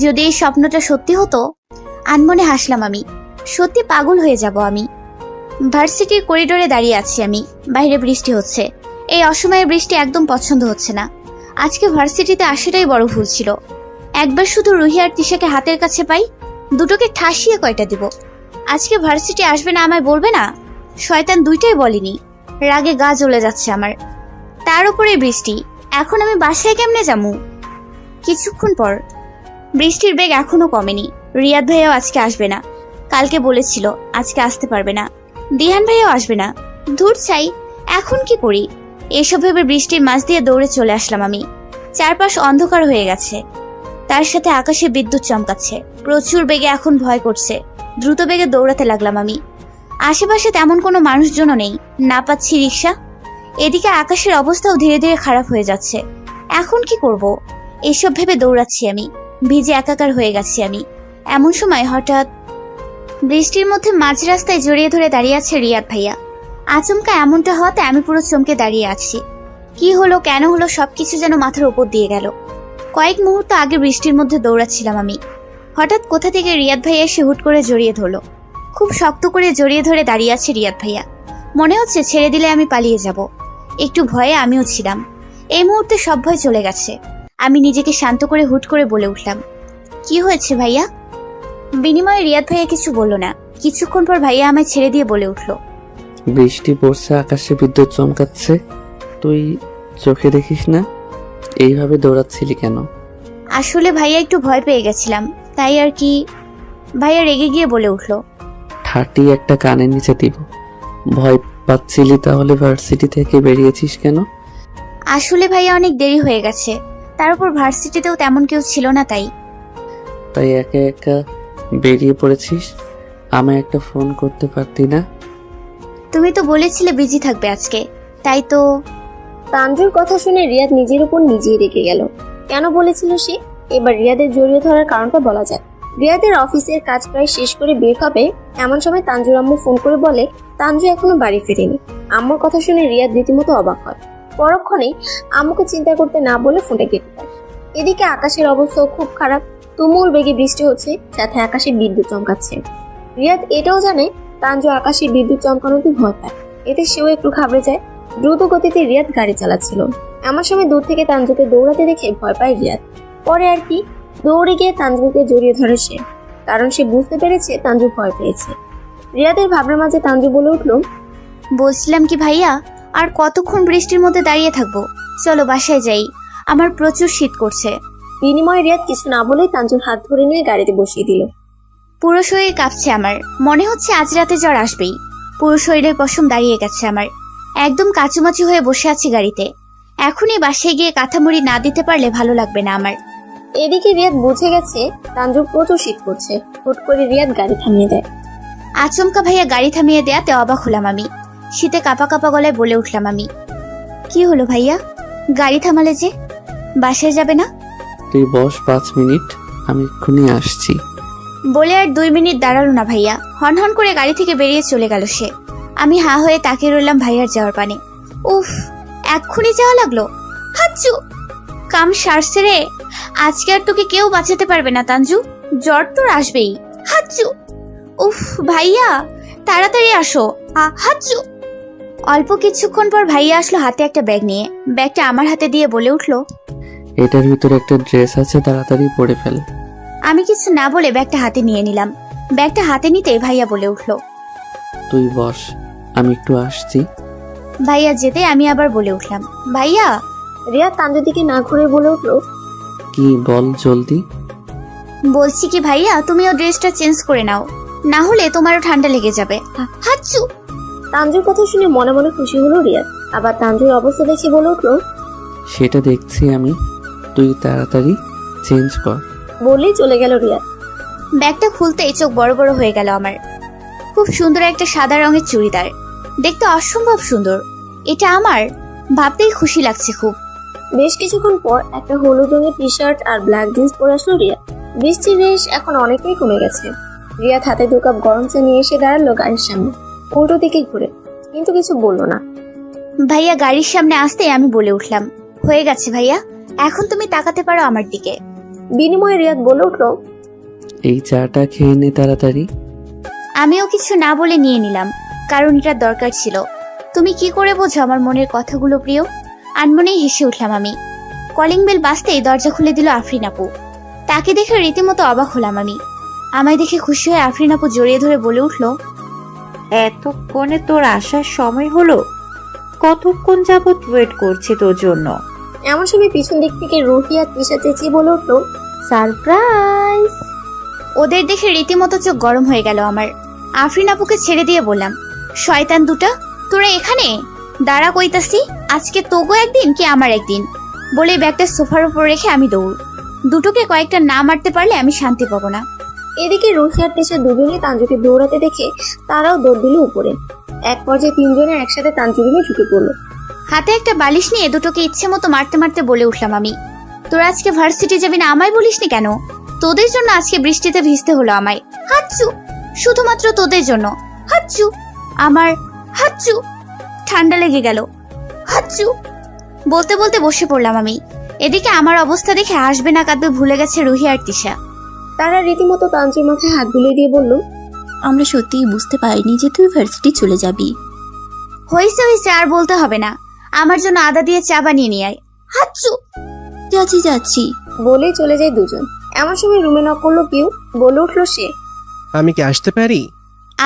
যদি এই স্বপ্নটা সত্যি হতো। আনমনে হাসলাম আমি। সত্যি পাগল হয়ে যাব আমি। ভার্সিটির করিডোরে দাঁড়িয়ে আছি আমি। বাইরে বৃষ্টি হচ্ছে। এই অসময়ে বৃষ্টি একদম পছন্দ হচ্ছে না। আজকে ভার্সিটিতে আসাটাই বড় ভুল ছিল। একবার শুধু রুহি আর তিশাকে হাতের কাছে পাই, দুটোকে ঠাসিয়ে কয়টা দিব। আজকে ভার্সিটি আসবে না আমায় বলবে না? শয়তান দুইটাই বলিনি। রাগে গা জ্বলে যাচ্ছে আমার। তার উপরে বৃষ্টি। এখন আমি বাসায় কেমনে যামু? কিছুক্ষণ পর বৃষ্টির বেগ এখনো কমেনি। রিয়াদ ভাইয়াও আজকে আসবে না। কালকে বলেছিল আজকে আসতে পারবে না। দিহান ভাইয়াও আসবে না। ধুর চাই, এখন কি করি? এসব ভেবে বৃষ্টির মাঝ দিয়ে দৌড়ে চলে আসলাম আমি। চারপাশ অন্ধকার হয়ে গেছে, তার সাথে আকাশে বিদ্যুৎ চমকাচ্ছে। প্রচুর বেগে এখন ভয় করছে। দ্রুত বেগে দৌড়াতে লাগলাম আমি। আশেপাশে তেমন কোনো মানুষজনও নেই, না পাচ্ছি রিক্সা। এদিকে আকাশের অবস্থাও ধীরে ধীরে খারাপ হয়ে যাচ্ছে। এখন কি করব? এসব ভেবে দৌড়াচ্ছি আমি। ভিজে একাকার হয়ে গেছি আমি। এমন সময় হঠাৎ বৃষ্টির মধ্যে মাঝ রাস্তায় জড়িয়ে ধরে দাঁড়িয়ে আছে রিয়াদ ভাইয়া। আচমকা এমনটা হওয়াতে আমি পুরো চমকে দাঁড়িয়ে আছি। কি হলো, কেন হলো, সবকিছু যেন মাথার উপর দিয়ে গেল। কয়েক মুহূর্ত আগে বৃষ্টির মধ্যে দৌড়াচ্ছিলাম আমি। হঠাৎ কোথা থেকে রিয়াদ ভাইয়া এসে হুট করে জড়িয়ে ধরলো। খুব শক্ত করে জড়িয়ে ধরে দাঁড়িয়ে আছে রিয়াদ ভাইয়া। মনে হচ্ছে ছেড়ে দিলে আমি পালিয়ে যাব। একটু ভয়ে আমিও ছিলাম। এই মুহূর্তে সব ভয় চলে গেছে। আমি নিজেকে শান্ত করে হুট করে বলে উঠলাম, কি হয়েছে ভাইয়া? বিনিময়ে রিয়াদ ভাইয়া কিছু বলল না। কিছুক্ষণ পর ভাইয়া আমায় ছেড়ে দিয়ে বলে উঠল, বৃষ্টি পড়ছে, আকাশে বিদ্যুৎ চমকাচ্ছে, তুই চোখে দেখিস না? এইভাবে দৌড়াচ্ছিলি কেন? আসলে ভাইয়া একটু ভয় পেয়ে গেছিলাম, তাই আর কি। ভাইয়া রেগে গিয়ে বলে উঠলো, ঠাটি একটা কানের নিচে দিব। ভয় পাচ্ছিলি তাহলে ভার্সিটি থেকে বেরিয়েছিস কেন? আসলে ভাইয়া অনেক দেরি হয়ে গেছে, তার উপর ভার্সিটিতেও তেমন কেউ ছিল না তাই। তাই একা একা বেরিয়ে পড়েছিস? আমায় একটা ফোন করতে পারতি না? তুমি তো বলেছিলে বিজি থাকবে আজকে, তাই তো। তানজুর কথা শুনে রিয়াদ নিজের উপর নিজেই রেগে গেল। কেন বলেছিল সে? এবার রিয়াদের জড়িয়ে ধরার কারণটা বলা যায়। রিয়াদের অফিসের কাজ প্রায় শেষ করে বের হবে এমন সময় তানজুর আম্মু ফোন করে বলে তানজু এখনো বাড়ি ফেরেনি। আম্মুর কথা শুনে রিয়াদ রীতিমতো অবাক হয়। পরক্ষণেই আম্মুকে চিন্তা করতে না বলে ফোনটা কেটে দেয়। এদিকে আকাশের অবস্থাও খুব খারাপ। তুমুল বেগে বৃষ্টি হচ্ছে, সাথে আকাশে বিদ্যুৎ চমকাচ্ছে। রিয়াদ এটাও জানে তানজু আকাশে বিদ্যুৎ চমকানোতে ভয় পায়, এতে সেও একটু ঘাবড়ে যায়। দ্রুত গতিতে রিয়াদ গাড়ি চালাচ্ছিল। এমন সময় দূর থেকে তানজুকে দৌড়াতে দেখে ভয় পায় রিয়াদ। পরে আর কি, দৌড়ে গিয়ে তানজুকে জড়িয়ে ধরে সে, কারণ সে বুঝতে পেরেছে তানজু ভয় পেয়েছে। রিয়াদের ভাবনার মাঝে তানজু বলে উঠল, বলছিলাম কি ভাইয়া, আর কতক্ষণ বৃষ্টির মধ্যে দাঁড়িয়ে থাকবো? চলো বাসায় যাই, আমার প্রচুর শীত করছে। বিনিময়ে রিয়াদ কিছু না বলেই তানজুর হাত ধরে নিয়ে গাড়িতে বসিয়ে দিল। পুরো শরীর কাঁপছে আমার, মনে হচ্ছে আজ রাতে জ্বর আসবেই। পুরো শরীরের পশম দাঁড়িয়ে গেছে আমার, একদম কাচুমাচু হয়ে বসে আছি গাড়িতে। এখনই বাসায় গিয়ে কাঁথামুড়ি না দিতে পারলে ভালো লাগবে না আমার। এদিকে রিয়াদ বুঝে গেছে তানজুর প্রচুর শীত করছে। হুট করে রিয়াদ গাড়ি থামিয়ে দেয়। আচমকা ভাইয়া গাড়ি থামিয়ে দেয়াতে অবাক হলাম আমি। শীতে কাঁপা কাঁপা গলায় বলে উঠলাম আমি, কি হলো ভাইয়া, গাড়ি থামালে যে? বাসায় যাবে না? তুই বস 5 মিনিট, আমি এক্ষুনি আসছি। বলে আর 2 মিনিট দাঁড়ালো না ভাইয়া, হনহন করে গাড়ি থেকে বেরিয়ে চলে গেল সে। আমি হা হয়ে তাকিয়ে রইলাম ভাইয়ার যাওয়ার পানে। উফ, এক্ষুনি যাওয়া লাগলো। হাচ্চু, কাম সারছে রে। আজকে আর তোকে কেউ বাঁচাতে পারবে না তানজু, জ্বর তোর আসবেই। হাচ্চু, উফ ভাইয়া তাড়াতাড়ি আসো। হাচ্চু। অল্প কিছুক্ষণ পর ভাইয়া আসলো হাতে একটা ব্যাগ নিয়ে। ব্যাগটা আমার হাতে দিয়ে বলে উঠলো, এটার ভিতরে একটা ড্রেস আছে, তাড়াতাড়ি পরে ফেল। আমি কিছু না বলে ব্যাগটা হাতে নিয়ে নিলাম। ব্যাগটা হাতে নিতে ভাইয়া বলে উঠলো, তুই বস, আমি একটু আসছি। ভাইয়া যেতে আমি আবার বলে উঠলাম, ভাইয়া। রিয়াদ তানজুর দিকে না ঘুরে বলে উঠল, কি বল জলদি। বলছি কি ভাইয়া, তুমিও ড্রেসটা চেঞ্জ করে নাও, না হলে তোমারও ঠান্ডা লেগে যাবে। হাচ্চু। তানজুর কথা শুনে মনে মনে খুশি হলো রিয়াদ। আবার তানজুর অবস্থা দেখে বলে উঠল, সেটা দেখছি আমি, তুই তাড়াতাড়ি চেঞ্জ কর। বলেই চলে গেল রিয়াদ। ব্যাগটা খুলতেই চোখ বড় বড় হয়ে গেল আমার। খুব সুন্দর একটা সাদা রঙের চুড়িদার, দেখতে অসম্ভব সুন্দর। এটা আমার, ভাবতেই খুশি লাগছে খুব। বেশ কিছুক্ষণ পর একটা হলুদ রঙের টি শার্ট আর ব্ল্যাক জিন্স পরে আসলো রিয়াদ। বৃষ্টির রেশ এখন অনেকটাই কমে গেছে। রিয়াদ হাতে 2 কাপ গরম চা নিয়ে এসে দাঁড়ালো গাড়ির সামনে, উল্টো দিকে ঘুরে, কিন্তু কিছু বললো না। ভাইয়া গাড়ির সামনে আসতেই আমি বলে উঠলাম, হয়ে গেছে ভাইয়া, এখন তুমি তাকাতে পারো আমার দিকে। বিনিময়ে রিয়াদ বলে উঠল, এই চাটা খেয়ে নে তাড়াতাড়ি। আমিও কিছু না বলে নিয়ে নিলাম, কারণ এটা দরকার ছিল। তুমি কি করে বোঝো আমার মনের কথাগুলো প্রিয়? আনমনেই হেসে উঠলাম আমি। কলিং বেল বাজতেই দরজা খুলে দিল আফরিন আপু। তাকে দেখে রীতিমতো অবাক হলাম আমি। আমায় দেখে খুশি হয়ে আফরিন আপু জড়িয়ে ধরে বলে উঠলো, এতক্ষণে তোর আসার সময় হলো? কতক্ষণ যাবত ওয়েট করছি তোর জন্য। এমন সময় পিছন দিক থেকে রুহি আর তিশা চেঁচিয়ে বলে উঠল, সারপ্রাইজ! ওদের দেখে রীতিমতো চোখ গরম হয়ে গেল আমার। আফরিন আপুকে ছেড়ে দিয়ে বললাম, শয়তান দুটা, তোরা এখানে দাঁড়া, কইতাছি আজকে তোগো একদিন কি আমার একদিন। বলে ব্যাগটা সোফার উপর রেখে আমি দৌড়। দুটোকে কয়েকটা না মারতে পারলে আমি শান্তি পাবো না। এদিকে রুহি আর তিশা দুজনেই তানজুকে দৌড়াতে দেখে তারাও দৌড় দিল উপরে। এক পর্যায়ে 3 জনে একসাথে তানজু রুমে ঢুকে পড়লো। হাতে একটা বালিশ নিয়ে দুটোকে ইচ্ছে মতো মারতে মারতে বলে উঠলাম আমি, তোরা আজকে ভার্সিটি যাবি না, আমায় বলিসনি কেন? তোদের জন্য আজকে বৃষ্টিতে ভিজতে হলো আমায়। হাচ্চু, শুধুমাত্র তোদের জন্য। হাচ্চু, আমার হাচ্চু, ঠান্ডা লেগে গেল। হাচ্চু। বলতে বলতে বসে পড়লাম আমি। এদিকে আমার অবস্থা দেখে হাসবে না কাঁদবে ভুলে গেছে রুহি আর তিশা। তারা রীতিমতো তানজুর মাথায় হাত বুলিয়ে দিয়ে বলল, আমরা সত্যিই বুঝতে পারিনি যে তুই ভার্সিটি চলে যাবি। হয়েছে হয়েছে, আর বলতে হবে না। আমার জন্য আদা দিয়ে চা বানিয়ে নিয়ে আয়। হাচ্চু। যাচ্ছি যাচ্ছি বলেই চলে যায় দুজন। এমন সময় রুমে নক করলো কেউ। বলে উঠলো সে, আমি কি আসতে পারি?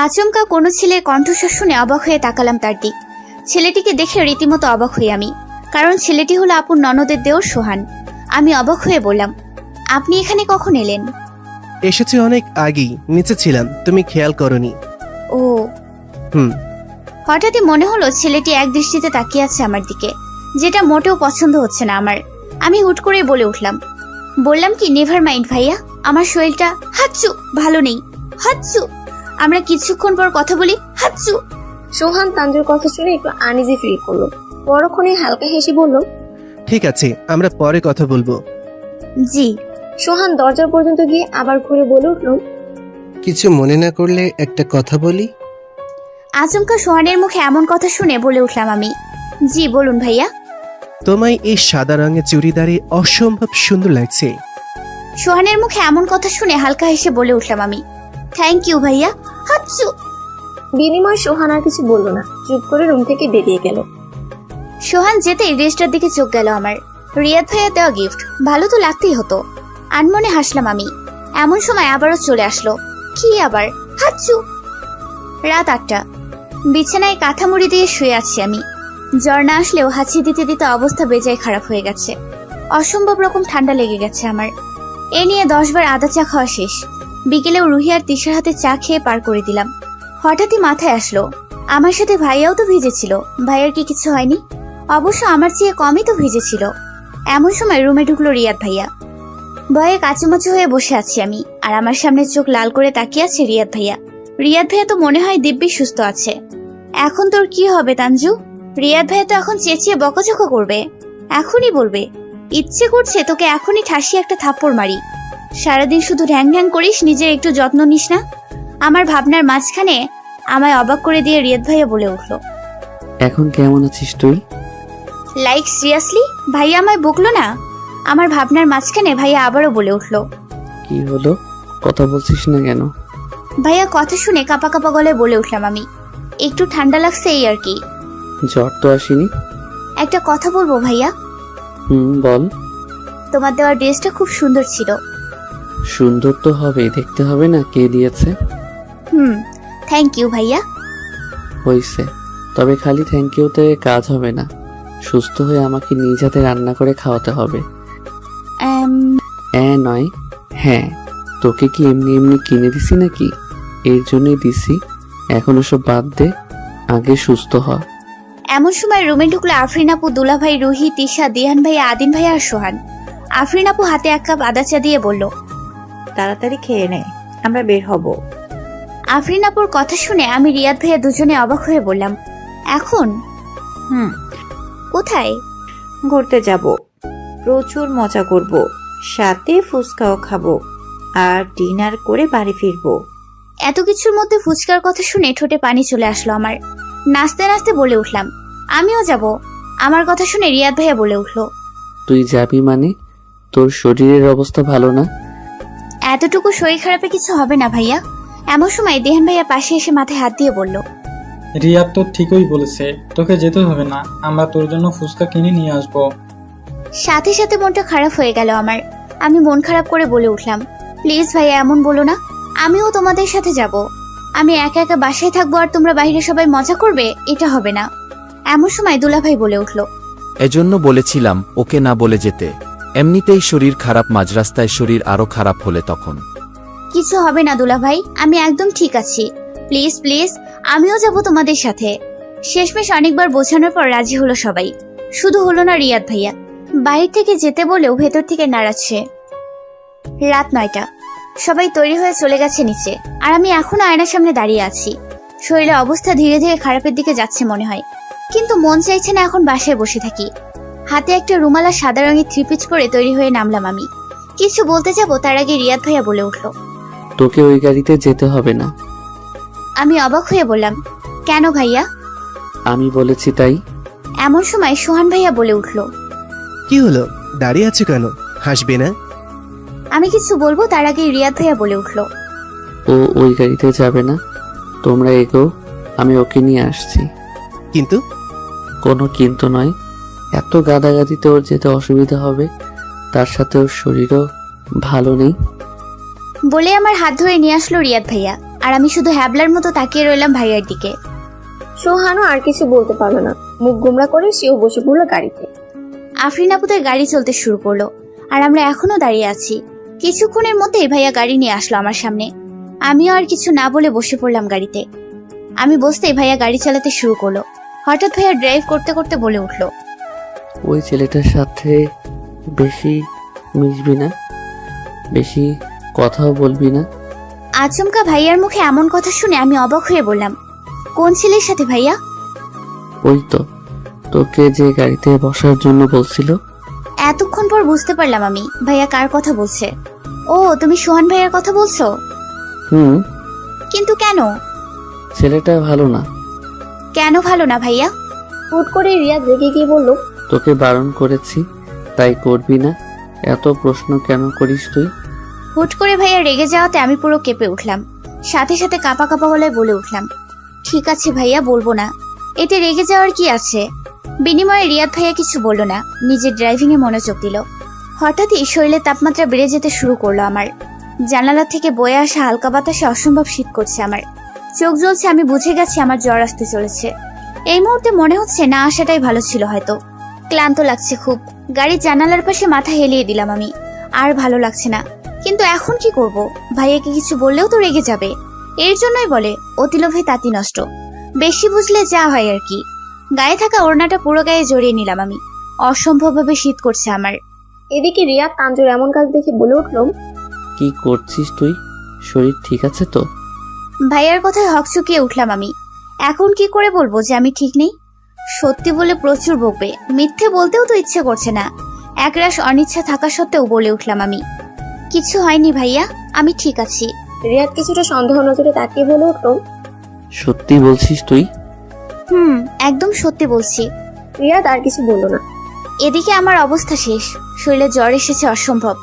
আচমকা কোনো ছেলের কণ্ঠস্বর শুনে অবাক হয়ে তাকালাম তার দিক। ছেলেটিকে দেখে রীতিমতো অবাক হই আমি। কারণ ছেলেটি হলো আপুর ননদের দেওর সোহান। আমি অবাক হয়ে বললাম, আপনি এখানে কখন এলেন? এসেছি অনেক আগেই, নিচে ছিলাম, তুমি খেয়াল করনি। ও। হুম। হঠাৎই মনে হলো ছেলেটি এক দৃষ্টিতে তাকিয়ে আছে আমার দিকে, যেটা মোটেও পছন্দ হচ্ছে না আমার। আমি হুট করে বলে উঠলাম, বললাম কি, নেভার মাইন্ড ভাইয়া, আমার শরীরটা হাচ্চু ভালো নেই। হাচ্চু। আমরা কিছুক্ষণ পর কথা বলি। হাচ্চু। সোহান তানজুর কথা শুনে একটু আনইজি ফিল করলো। পরক্ষণে হালকা হেসে বলল, ঠিক আছে, আমরা পরে কথা বলবো। জি। সোহান দরজার পর্যন্ত গিয়ে আবার ঘুরে বলে উঠল, কিছু মনে না করলে একটা কথা বলি। আচমকা সোহানের মুখে এমন কথা শুনে বলে উঠলাম আমি, জি বলুন ভাইয়া। তোমায় এই সাদা রঙের চুড়িদারে অসম্ভব সুন্দর লাগছে। সোহানের মুখে এমন কথা শুনে হালকা হেসে বলে উঠলাম আমি, থ্যাংক ইউ ভাইয়া। হাচ্চু। বিনিময় সোহান আর কিছু বলল না, চুপ করে রুম থেকে বেরিয়ে গেল। সোহান যেতেই ড্রেসটার দিকে চোখ গেল আমার। রিয়াদ ভাইয়া দেওয়া গিফট, ভালো তো লাগতেই হতো। আনমনে হাসলাম আমি। এমন সময় আবারও চলে আসলো। কি আবার? হাচ্চু। রাত 8টা। বিছানায় কাঁথা মুড়ি দিয়ে শুয়ে আছি আমি। জ্বর না আসলেও হাঁচি দিতে দিতে অবস্থা বেজায় খারাপ হয়ে গেছে। অসম্ভব রকম ঠান্ডা লেগে গেছে আমার। এ নিয়ে 10 বার আদা চা খাওয়া শেষ। বিকেলেও রুহি আর তিশার হাতে চা খেয়ে পার করে দিলাম। হঠাৎই মাথায় আসলো, আমার সাথে ভাইয়াও তো ভিজেছিল, ভাইয়ার কি কিছু হয়নি? অবশ্য আমার চেয়ে কমই তো ভিজেছিল। এমন সময় রুমে ঢুকলো রিয়াদ ভাইয়া। ভয়ে কাচুমাচু হয়ে বসে আছি আমি, আর আমার সামনে চোখ লাল করে তাকিয়ে আছে রিয়াদ ভাইয়া। রিয়াদ ভাইয়া তো মনে হয় দিব্যি সুস্থ আছে। এখন তোর কি হবে তানজু? রিয়াদ ভাইয়া তো এখন চেঁচিয়ে বকাঝকা করবে, এখনই বলবে, ইচ্ছে করছে তোকে এখনই ঠাসিয়ে একটা থাপ্পড় মারি। সারাদিন শুধু ঢ্যাং ঢ্যাং করিস, নিজের একটু যত্ন নিস না। আমার ভাবনার মাঝখানে আমায় অবাক করে দিয়ে রিয়াদ ভাইয়া বলে উঠলো, এখন কেমন আছিস তুই? Like seriously? ভাইয়া আমায় বকলো না? আমার ভাবনার মাঝখানে ভাইয়া আবারও বলে উঠলো, কি হলো, কথা বলছিস না কেন? ভাইয়া কথা শুনে কাপা কাপা গলায় বলে উঠলাম আমি, একটু ঠান্ডা লাগছে এই আর কি। জ্বর তো আসেনি। একটা কথা বলবো ভাইয়া? বল। তোমার দেওয়ার ড্রেসটা খুব সুন্দর ছিল। সুন্দর তো হবে, দেখতে হবে না কে দিয়েছে। থ্যাংক ইউ ভাইয়া। হইছে, তবে খালি থ্যাংক ইউতে কাজ হবে না, সুস্থ হয়ে আমাকে নিজ হাতে রান্না করে খাওয়াতে হবে। নয় হ্যাঁ, তোকে কি এমনি এমনি কিনে দিছি নাকি? এর জন্যই দিছি। এখন ওসব বাদ দে, আগে সুস্থ হ। এমন সময় রুমে ঢুকলো আফরিন আপু, দুলা ভাই, রুহি, তিশা, দিহান ভাইয়া, আদিন ভাইয়া আর সোহান। আফরিন আপু হাতে 1 কাপ আদা চা দিয়ে বলল, তাড়াতাড়ি খেয়ে নে, আমরা বের হব। আফরিন আপুর কথা শুনে আমি রিয়াদ ভাইয়া দুজনে অবাক হয়ে বললাম, এখন? কোথায়? ঘুরতে যাব, প্রচুর মজা করব, সাথে ফুচকাও খাবো, আর ডিনার করে বাড়ি ফিরবো। এত কিছুর মধ্যে ফুচকার কথা শুনে ঠোঁটে পানি চলে আসলো আমার। নাচতে নাচতে বলে উঠলাম, আমিও যাব। আমার কথা শুনে রিয়াদ ভাইয়া বলে উঠলো, তুই যাবি মানে? তোর শরীরের অবস্থা ভালো না? এতটুকু শরীর খারাপে কিছু হবে না ভাইয়া। এমন সময় দেহান ভাইয়া পাশে এসে মাথায় হাত দিয়ে বলল, রিয়াদ তো ঠিকই বলেছে, তোকে যেতে হবে না, আমরা তোর জন্য ফুচকা কিনে নিয়ে আসবো। সাথে সাথে মনটা খারাপ হয়ে গেল আমার। আমি মন খারাপ করে বলে উঠলাম, প্লিজ ভাইয়া এমন বলো না, আমিও তোমাদের সাথে যাব। আমি একা একা বাসায় থাকবো আর তোমরা বাইরে সবাই মজা করবে, এটা হবে না। এমন সময় দুলাভাই বলে উঠলো, এজন্য বলেছিলাম ওকে না বলে যেতে, এমনিতেই শরীর খারাপ, মাঝ রাস্তায় শরীর আরো খারাপ হলে তখন। কিছু হবে না দুলাভাই, আমি একদম ঠিক আছি। প্লিজ প্লিজ, আমিও যাব তোমাদের সাথে। শেষমেশ অনেকবার বোঝানোর পর রাজি হলো সবাই, শুধু হলো না রিয়াদ ভাইয়া। বাইরে থেকে যেতে বলেও ভেতর থেকে নাড়াচ্ছে। রাত 9টা। সবাই তৈরি হয়ে চলে গেছে নিচে, আর আমি এখনো আয়নার সামনে দাঁড়িয়ে আছি। শরীরের অবস্থা ধীরে ধীরে খারাপের দিকে যাচ্ছে মনে হয়, কিন্তু মন চাইছে না এখন বাসায় বসে থাকি। হাতে একটা রুমাল আর সাদা রঙের 3 পিস পরে তৈরি হয়ে নামলাম আমি। কিছু বলতে যাব তার আগে রিয়াদ ভাইয়া বলে উঠলো, তোকে ওই গাড়িতে যেতে হবে না। আমি অবাক হয়ে বললাম, কেন ভাইয়া? আমি বলেছি তাই। এমন সময় সোহান ভাইয়া বলে উঠলো, কি হলো, দাঁড়িয়ে আছো কেন? হাসবে না? আমি কিছু বলবো তার আগে রিয়াদ ভাইয়া বলে উঠলো, ও ওই গাড়িতে যাবে না, তোমরা এগো, আমি ওকে নিয়ে আসছি। কিন্তু? কোনো কিন্তু নয়, এত গাদাগাদিতে ওর যেতে অসুবিধা হবে, তার সাথে ওর শরীরও ভালো নেই। বলে আমার হাত ধরে নিয়ে আসলো রিয়াদ ভাইয়া, আর আমি শুধু হ্যাবলার মতো তাকিয়ে রইলাম ভাইয়ার দিকে। সোহানও আর কিছু বলতে পারলো না, মুখ গোমড়া করে সেও বসে পড়লো গাড়িতে। আফরিন আপুদের গাড়ি চলতে শুরু করলো আর আমরা এখনো দাঁড়িয়ে আছি। কিছুক্ষণের মধ্যেই ভাইয়া গাড়ি নিয়ে আসলো আমার সামনে। আমিও আর কিছু না বলে বসে পড়লাম গাড়িতে। আমি বসতেই ভাইয়া গাড়ি চালাতে শুরু করলো। হঠাৎ ভাইয়া ড্রাইভ করতে করতে বলে উঠলো, ওই ছেলেটার সাথে বেশি মিশবি না, বেশি কথাও বলবি না। আচমকা ভাইয়ার মুখে এমন কথা শুনে আমি অবাক হয়ে বললাম, কোন ছেলের সাথে ভাইয়া? ওই তো তোকে যে গাড়িতে বসার জন্য বলছিল। এতক্ষণ পর বুঝতে পারলাম আমি ভাইয়া কার কথা বলছে। ও, তুমি সোহান ভাইয়ার কথা বলছো? হুম। কিন্তু কেন? ছেলেটা ভালো না। কেন ভালো না ভাইয়া? হুট করে রিয়াদ রেগে গিয়ে বলল, তোকে বারণ করেছি তাই করবি না। এত প্রশ্ন কেন করিস তুই? হুট করে ভাইয়া রেগে যাওয়াতে আমি পুরো কেঁপে উঠলাম। সাথে সাথে কাঁপা কাঁপা গলায় বলে উঠলাম, ঠিক আছে ভাইয়া, বলবো না। এতে রেগে যাওয়ার কি আছে? বিনিময়ে রিয়াদ ভাইয়া কিছু বলল না, নিজের ড্রাইভিং এ মনোযোগ দিল। হঠাৎই শরীরের তাপমাত্রা বেড়ে যেতে শুরু করলো আমার। জানালা থেকে বয়ে আসা হালকা বাতাসে অসম্ভব শীত করছে আমার। চোখ জ্বলছে, আমি বুঝে গেছি আমার জ্বর আসতে চলেছে। এই মুহূর্তে মনে হচ্ছে না আসাটাই ভালো ছিল হয়তো। ক্লান্ত লাগছে খুব। গাড়ির জানালার পাশে মাথা হেলিয়ে দিলাম আমি। আর ভালো লাগছে না। কিন্তু এখন কি করব? ভাইয়াকে কিছু বললেও তো রেগে যাবে। এর জন্যই বলে অতিলোভে তাঁতি নষ্ট। বেশি বুঝলে যা হয় আর কি। গায়ে থাকা ওড়নাটা পুরো গায়ে জড়িয়ে নিলাম আমি। অসম্ভবভাবে শীত করছে আমার। এদিকে রিয়াদ তানজুর এমন কাজ দেখে বলে উঠল, কি করছিস তুই? শরীর ঠিক আছে তো? ভাইয়ার কথায় হকচকিয়ে উঠলাম আমি। এখন কি করে বলবো যে আমি ঠিক নেই? সত্যি বলে প্রচুর বকবে, মিথ্যে বলতেও তো ইচ্ছে করছে না। একরাশ অনিচ্ছা থাকা সত্ত্বেও বলে উঠলাম আমি, কিছু হয়নি ভাইয়া, আমি ঠিক আছি। রিয়াদ কিছুটা সন্দেহ নজরে তাকিয়ে বলে উঠল, সত্যি বলছিস তুই? একদম সত্যি বলছি। রিয়াদ আর কিছু বলল না। এদিকে আমার অবস্থা শেষ, শরীরে জ্বর এসেছে অসম্ভব।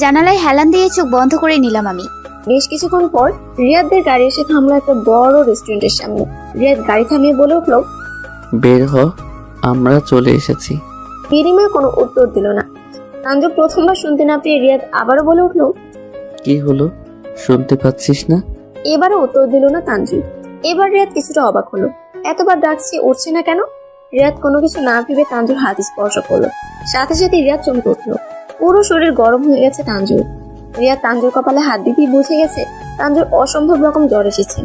জানালায় হেলান দিয়ে চোখ বন্ধ করে নিলাম আমি। বেশ কিছুক্ষণ পর রিয়াদের গাড়ি এসে থামলো একটা বড় রেস্টুরেন্টের সামনে। রিয়াদ গাড়ি থামিয়ে বলে উঠল, বের হ, আমরা চলে এসেছি। বিনিময়ে কোনো উত্তর দিল না। তানজু প্রথমবার শুনতে না পেয়ে রিয়াদ আবারও বলে উঠল, কি হলো, শুনতে পাচ্ছিস না? এবারও উত্তর দিল না তানজু। এবার রিয়াদ কিছুটা অবাক হলো, এতবার ডাকছে উঠছে না কেন? রিয়াদ কোনো কিছু না ভেবে তানজুর হাত স্পর্শ করলো। সাথে সাথে রিয়াদ চমকে উঠলো। পুরো শরীর গরম হয়ে গেছে তানজুর। রিয়াদ তানজুর কপালে হাত দিতেই বুঝে গেছে তানজুর অসম্ভব রকম জ্বর এসেছে।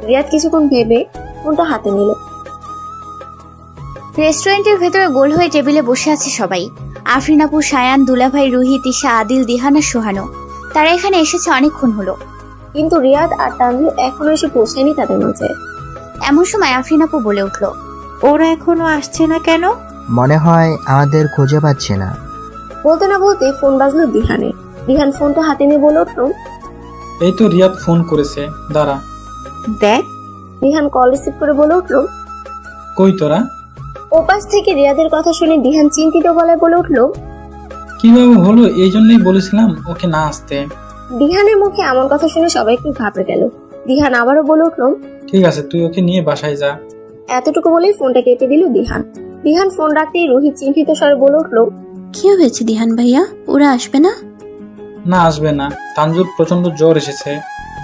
রিয়াদ কিছুক্ষণ ভেবে ফোনটা হাতে নিল। রেস্টুরেন্টের ভেতরে গোল হয়ে টেবিলে বসে আছে সবাই। আফরিন আপু, সায়ান, দুলাভাই, রুহি, তিশা, আদিল, দিহান আর সোহানো। তারা এখানে এসেছে অনেকক্ষণ হলো। কিন্তু রিয়াদ আর তানজু এখনো এসে পৌঁছায়নি তাদের মাঝে। এমন সময় আফরিন আপু বলে উঠলো, ওরা এখনো আসছে না কেন? মনে হয় আমাদের খুঁজে পাচ্ছে না। বলতে না বলতে ফোন বাজলো দিহানের। দিহান ফোনটা হাতে নিয়ে বলে উঠল, এই তো রিয়াদ ফোন করেছে, দাঁড়া। দেখ। দিহান কল রিসিভ করে বলে উঠল, কই তোরা? ওপাশ থেকে রিয়াদের কথা শুনে দিহান চিন্তিত গলায় বলে উঠল, কিভাবে হলো? এই জন্যই বলেছিলাম ওকে না আসতে। দিহানের মুখে এমন কথা শুনে সবাই একটু ঘাবড়ে গেল। দিহান আবারও বলে উঠল, ঠিক আছে, তুই ওকে নিয়ে বাসায় যা। এতটুকু বলেই ফোনটা কেটে দিল দিহান। দিহান ফোন রাখতেই রোহিত চিন্তিত স্বরে বলে উঠল, কি হয়েছে দিহান ভাইয়া, ওরা আসবে না? না, আসবে না। তানজুর প্রচন্ড জ্বর এসেছে,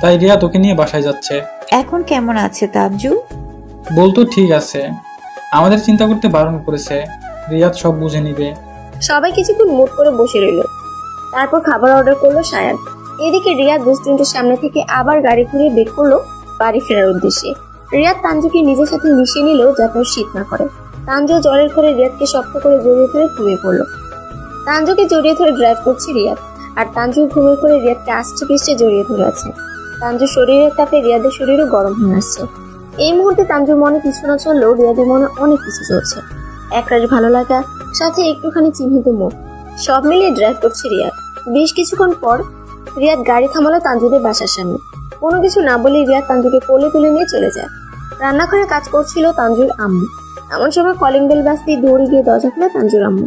তাই রিয়াদ ওকে নিয়ে বাসায় যাচ্ছে। এখন কেমন আছে তানজু? বলতো ঠিক আছে, আমাদের চিন্তা করতে বারণ করেছে। রিয়াদ সব বুঝে নিবে। সবাই কিছুক্ষণ মুড করে বসে রইল। তারপর খাবার অর্ডার করলো সায়ান। এদিকে রিয়াদ রেস্টুরেন্টের সামনে থেকে আবার গাড়ি ঘুরিয়ে বের করলো বাড়ি ফেরার উদ্দেশ্যে। রিয়াদ তানজুকে নিজের সাথে মিশিয়ে নিল যাতে ওর শীত না করে। তানজু জ্বরের ঘরে রিয়াদকে শক্ত করে জড়িয়ে ধরে ঘুমিয়ে পড়লো। তানজুকে জড়িয়ে ধরে ড্রাইভ করছে রিয়াদ, আর তানজু ঘুমিয়ে করে রিয়াদকে আষ্টে পিষ্টে জড়িয়ে ধরে আছে। তানজুর শরীরের তাপে রিয়াদের শরীরও গরম হয়ে আসছে। এই মুহূর্তে তানজুর মনে কিছু না চললেও রিয়াদের মনে অনেক কিছু চলছে। একরাশ ভালো লাগা, সাথে একটুখানি চিহ্নিত মুখ, সব মিলিয়ে ড্রাইভ করছে রিয়াদ। বেশ কিছুক্ষণ পর রিয়াদ গাড়ি থামালো তানজুদের বাসার সামনে। কোনো কিছু না বলে রিয়াদ তানজুকে কোলে তুলে নিয়ে চলে যায়। রান্নাঘরে কাজ করছিল তানজুর আম্মু। এমন সময় কলিং বেল বাজতেই দৌড়ে গিয়ে দরজা খুলে তানজুর আম্মু।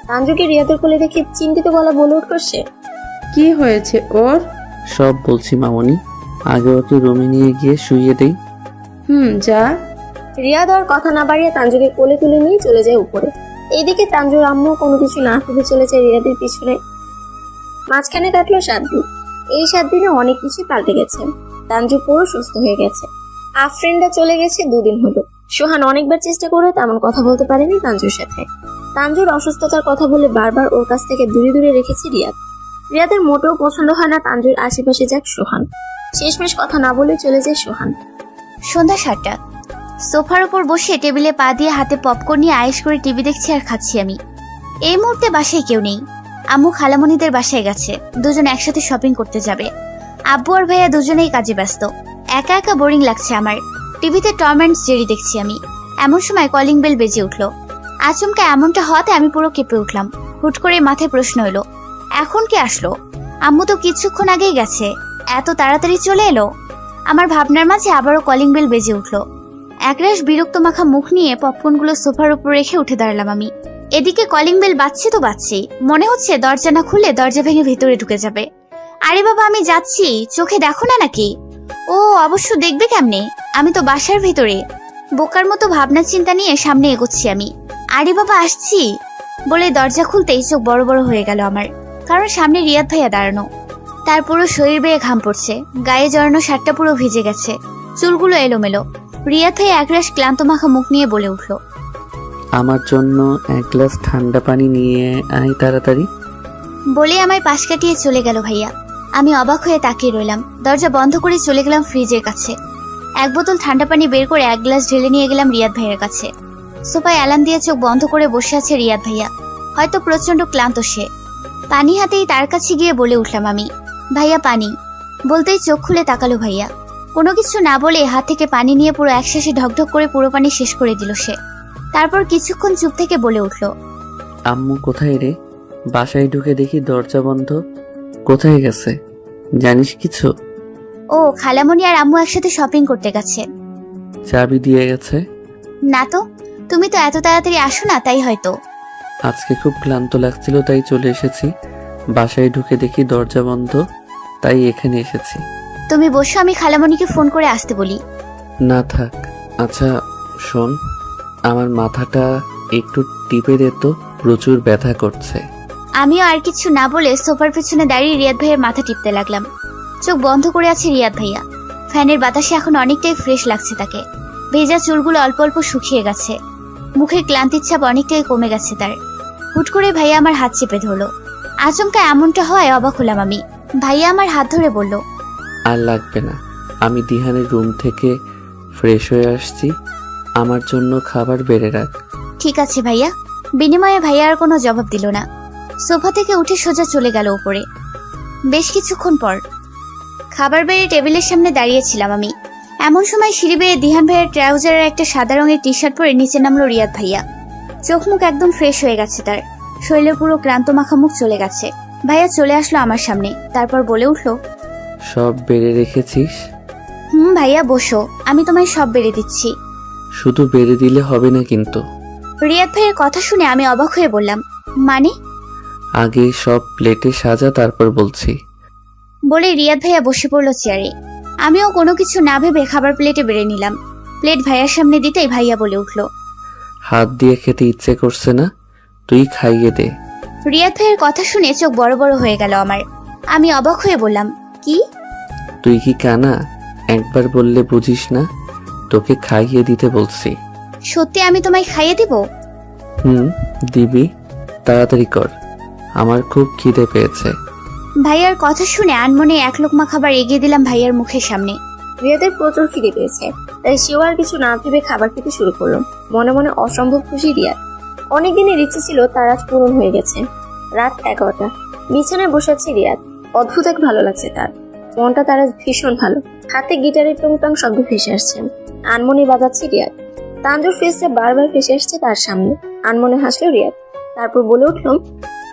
তানজুকে রিয়াদের কোলে দেখে চিন্তিত গলা বলে উঠল সে, কি হয়েছে ওর? সব বলছি মামনি, আগে ওকে রুমে নিয়ে গিয়ে শুইয়ে দেই। যা। রিয়াদ আর কথা না বাড়িয়ে তানজুকে কোলে তুলে নিয়ে চলে যায় উপরে। এইদিকে তানজুর আম্মু কোনো কিছু না ভেবে চলে যায় রিয়াদের পিছনে। মাঝখানে কাটলো 7 দিন। এই 7 দিনে অনেক কিছু পাল্টে গেছে। তানজু পুরো সুস্থ হয়ে গেছে। আফরিনটা চলে গেছে 2 দিন হলো। সোহান অনেকবার চেষ্টা করে তেমন কথা বলতে পারেনি তানজুর সাথে। তানজুর অসুস্থতার কথা বলে বারবার ওর কাছ থেকে দূরে দূরে রেখেছে রিয়াদ। রিয়াদের মোটেও পছন্দ হয় না তানজুর আশেপাশে যাক সোহান। শেষমেশ কথা না বলে চলে যায় সোহান। সন্ধ্যা 7টা। সোফার উপর বসে টেবিলে পা দিয়ে হাতে পপকর্ন নিয়ে আয়েশ করে টিভি দেখছি আর খাচ্ছি আমি। এই মুহূর্তে বাসায় কেউ নেই। আম্মু খালামণিদের বাসায় গেছে, দুজন একসাথে শপিং করতে যাবে। আব্বু আর ভাইয়া দুজনেই কাজে ব্যস্ত। একা একা বোরিং লাগছে আমার। টিভিতে টম অ্যান্ড জেরি দেখছি আমি। এমন সময় কলিং বেল বেজে উঠলো। আচমকা এমনটা হওয়াতে আমি পুরো কেঁপে উঠলাম। হুট করে মাথায় প্রশ্ন এলো, এখন কে আসলো? আম্মু তো কিছুক্ষণ আগেই গেছে, এত তাড়াতাড়ি চলে এলো? আমার ভাবনার মাঝে আবারও কলিং বেল বেজে উঠলো। একরাশ বিরক্ত মাখা মুখ নিয়ে পপকর্নগুলো সোফার উপর রেখে উঠে দাঁড়ালাম আমি। এদিকে কলিং বেল বাজছে তো বাজছেই, মনে হচ্ছে দরজা না খুললে দরজা ভেঙে ভেতরে ঢুকে যাবে। আরে বাবা, আমি যাচ্ছি, চোখে দেখো না নাকি? ও অবশ্য দেখবে কেমনে, আমি তো বাসার ভেতরে। বোকার মতো ভাবনা চিন্তা নিয়ে সামনে এগোচ্ছি আমি। আরে বাবা, আসছি বলে দরজা খুলতেই চোখ বড় বড় হয়ে গেল আমার, কারণ সামনে রিয়াদ ভাইয়া দাঁড়ানো। তার পুরো শরীর বেয়ে ঘাম পড়ছে, গায়ে জড়ানো শার্টটা পুরো ভিজে গেছে, চুলগুলো এলোমেলো। রিয়াদ ভাইয়া একরাশ ক্লান্ত মাখা মুখ নিয়ে বলে উঠল, আমার জন্য এক গ্লাস ঠান্ডা পানি নিয়ে আয় তাড়াতাড়ি। বলে আমায় পাশ কাটিয়ে চলে গেল ভাইয়া। আমি অবাক হয়ে তাকিয়ে রইলাম। দরজা বন্ধ করে চলে গেলাম ফ্রিজের কাছে। এক বোতল ঠান্ডা পানি বের করে এক গ্লাস ঢেলে নিয়ে গেলাম রিয়াদ ভাইয়ের কাছে। সোফায় অ্যালার্ম দিয়ে চোখ বন্ধ করে বসে আছে রিয়াদ ভাইয়া, হয়তো প্রচন্ড ক্লান্ত সে। পানি হাতেই তার কাছে গিয়ে বলে উঠলাম আমি, ভাইয়া পানি। বলতেই চোখ খুলে তাকালো ভাইয়া। কোনো কিছু না বলে হাত থেকে পানি নিয়ে পুরো একশ্বাসে ঢকঢক করে পুরো পানি শেষ করে দিল সে। তারপর কিছুক্ষণ চুপ থেকে বলে উঠল, আম্মু কোথায় রে? বাসায় ঢুকে দেখি দরজা বন্ধ। কোথায় গেছে জানিস কিছু? ও খালামণি আর আম্মু একসাথে শপিং করতে গেছে। চাবি দিয়ে গেছে? না তো, তুমি তো এত তাড়াতাড়ি আসো না, তাই হয়তো। আজকে খুব ক্লান্ত লাগছিল তাই চলে এসেছি। বাসায় ঢুকে দেখি দরজা বন্ধ, তাই এখানে এসেছি। তুমি বসো, আমি খালামণিকে ফোন করে আসতে বলি। না থাক। আচ্ছা শোন, আমার মাথাটা একটু টিপে দে তো, প্রচুর ব্যথা করছে। আমিও আর কিছু না বলে সোফার পেছনে দাঁড়িয়ে রিয়াদ ভাইয়ের মাথা টিপতে লাগলাম। চোখ বন্ধ করে আছে রিয়াদ ভাইয়া। ফ্যানের বাতাসে এখন অনেকটাই ফ্রেশ লাগছে তাকে। ভেজা চুলগুলো অল্প অল্প শুকিয়ে গেছে, মুখের ক্লান্তির ছাপ অনেকটাই কমে গেছে তার। হুট করে ভাইয়া আমার হাত চেপে ধরলো। আচমকা এমনটা হয় অবাক হলাম আমি। ভাইয়া আমার হাত ধরে বলল, আর লাগবে না, আমি দিহানের রুম থেকে ফ্রেশ হয়ে আসছি। আমার জন্য খাবার বেড়ে রাখ। ঠিক আছে ভাইয়া। বিনিময়ে ভাইয়া আর কোনো জবাব দিল না। সোফা থেকে উঠে সোজা চলে গেল উপরে। বেশ কিছুক্ষণ পর খাবার বেড়ে টেবিলের সামনে দাঁড়িয়েছিলাম আমি। এমন সময় সিঁড়ি বেয়ে দিহান ভাইয়ের ট্রাউজারের একটা সাদা রঙের টি শার্ট পরে নিচে নামলো রিয়াদ ভাইয়া। চোখ মুখ একদম ফ্রেশ হয়ে গেছে তার, শরীরে পুরো ক্লান্ত মাখা মুখ চলে গেছে। ভাইয়া চলে আসলো আমার সামনে, তারপর বলে উঠলো, সব বেড়ে রেখেছিস? ভাইয়া বসো, আমি তোমায় সব বেড়ে দিচ্ছি। শুধু বেড়ে দিলে হবে না কিন্তু। রিয়াদ ভাইয়ের কথা শুনে আমি অবাক হয়ে বললাম, মানে? আগে সব প্লেটে সাজা, তারপর বলছি। বলে রিয়াদ ভাইয়া বসে পড়লো চেয়ারে। আমিও কোনো কিছু না ভেবে খাবার প্লেটে বেড়ে নিলাম। প্লেট ভাইয়ার সামনে দিতেই ভাইয়া বলে উঠলো, হাত দিয়ে খেতে ইচ্ছে করছে না, তুই খাইয়ে দে। রিয়াদ ভাইয়ের কথা শুনে চোখ বড় বড় হয়ে গেল আমার। আমি অবাক হয়ে বললাম, কি? তুই কি কানা? একবার বললে বুঝিস না? তোকে খাইয়ে দিতে বলছি। সত্যি আমি তোমায় খাইয়ে দিব? দিবি, তাড়াতাড়ি কর, আমার খুব খিদে পেয়েছে। ভাইয়ার কথা শুনে আনমনে এক লোকমা খাবার এগিয়ে দিলাম ভাইয়ার মুখের সামনে। রিয়াদের প্রচুর খিদে পেয়েছে, তাই সেও আর কিছু না ভেবে খাবার খেতে শুরু করলো। মনে মনে অসম্ভব খুশি রিয়াদ। অনেকদিনের ইচ্ছে ছিল তার আজ পূরণ হয়ে গেছে। রাত 11টা, বিছানায় বসে আছে রিয়াদ। অদ্ভুত এক ভালো লাগছে তার, মনটা তার আজ ভীষণ ভালো। হাতে গিটারের টুংটাং শব্দ ভেসে আসছে, আনমনে বাজাচ্ছে রিয়াদ। তানজুর ফেসটা বারবার ভেসে আসছে তার সামনে। আনমনে হাসলো রিয়াদ, তারপর বলে উঠল,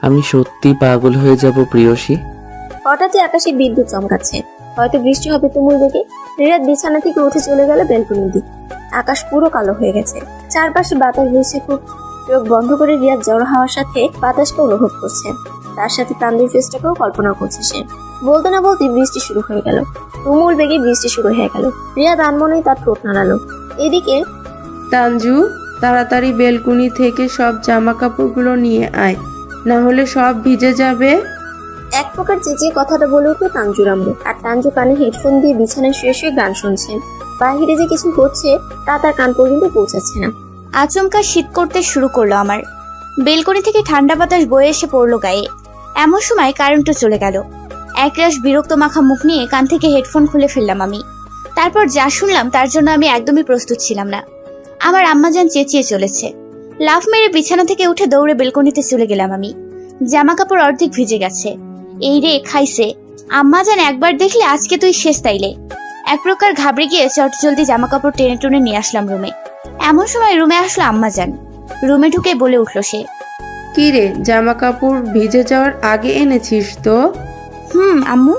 আমি সত্যি পাগল হয়ে যাব প্রিয়সী। হঠাৎই আকাশে বিদ্যুৎ চমকাচ্ছে, হয়তো বৃষ্টি হবে তুমুল বেগে। রিয়াদ বিছানা থেকে উঠে চলে গেল ব্যালকনির দিকে। আকাশ পুরো কালো হয়ে গেছে, চারপাশে বাতাস বইছে খুব। চোখ বন্ধ করে রিয়াদ জড়ো হওয়ার সাথে বাতাসকে অনুভব করছে, তার সাথে তানজুর ফেসটাকেও কল্পনা করছে সে। বলতে না বলতে বৃষ্টি শুরু হয়ে গেল, তুমুল বেগে বৃষ্টি শুরু হয়ে গেল। রিয়াদ আনমনেই তার ঠোঁট নাড়ালো। এদিকে তানজু, তাড়াতাড়ি বেলকুনি থেকে সব জামা কাপড়গুলো নিয়ে আয়, না হলে সব ভিজে যাবে। এক প্রকার চেঁচিয়ে কথাটা বলে উঠলো তানজুর আম্মু। আর তানজু কানে হেডফোন দিয়ে বিছানায় শুয়ে শুয়ে গান শুনছে। বাহিরে যে কিছু হচ্ছে তা তার কান পর্যন্ত পৌঁছাচ্ছে না। আচমকা শীত করতে শুরু করলো আমার। বেলকনি থেকে ঠান্ডা বাতাস বয়ে এসে পড়লো গায়ে। এমন সময় কারেন্টও চলে গেল। একরাশ বিরক্ত মাখা মুখ নিয়ে কান থেকে হেডফোন খুলে ফেললাম আমি। তারপর যা শুনলাম তার জন্য আমি একদমই প্রস্তুত ছিলাম না। আমার আম্মাজান চেঁচিয়ে চলেছে। লাফ মেরে বিছানা থেকে উঠে দৌড়ে বেলকনিতে চলে গেলাম আমি। জামা কাপড় অর্ধেক ভিজে গেছে। এই রে খাইছে, আম্মাজান একবার দেখলে আজকে তুই শেষ তাইলে। এক প্রকার ঘাবড়ে গিয়ে চটজলদি জামা কাপড় টেনে টুনে নিয়ে আসলাম রুমে। এমন সময় রুমে আসলো আম্মাজান। রুমে ঢুকে বলে উঠলো সে, কি রে, জামা কাপড় ভিজে যাওয়ার আগে এনেছিস তো? আম্মু,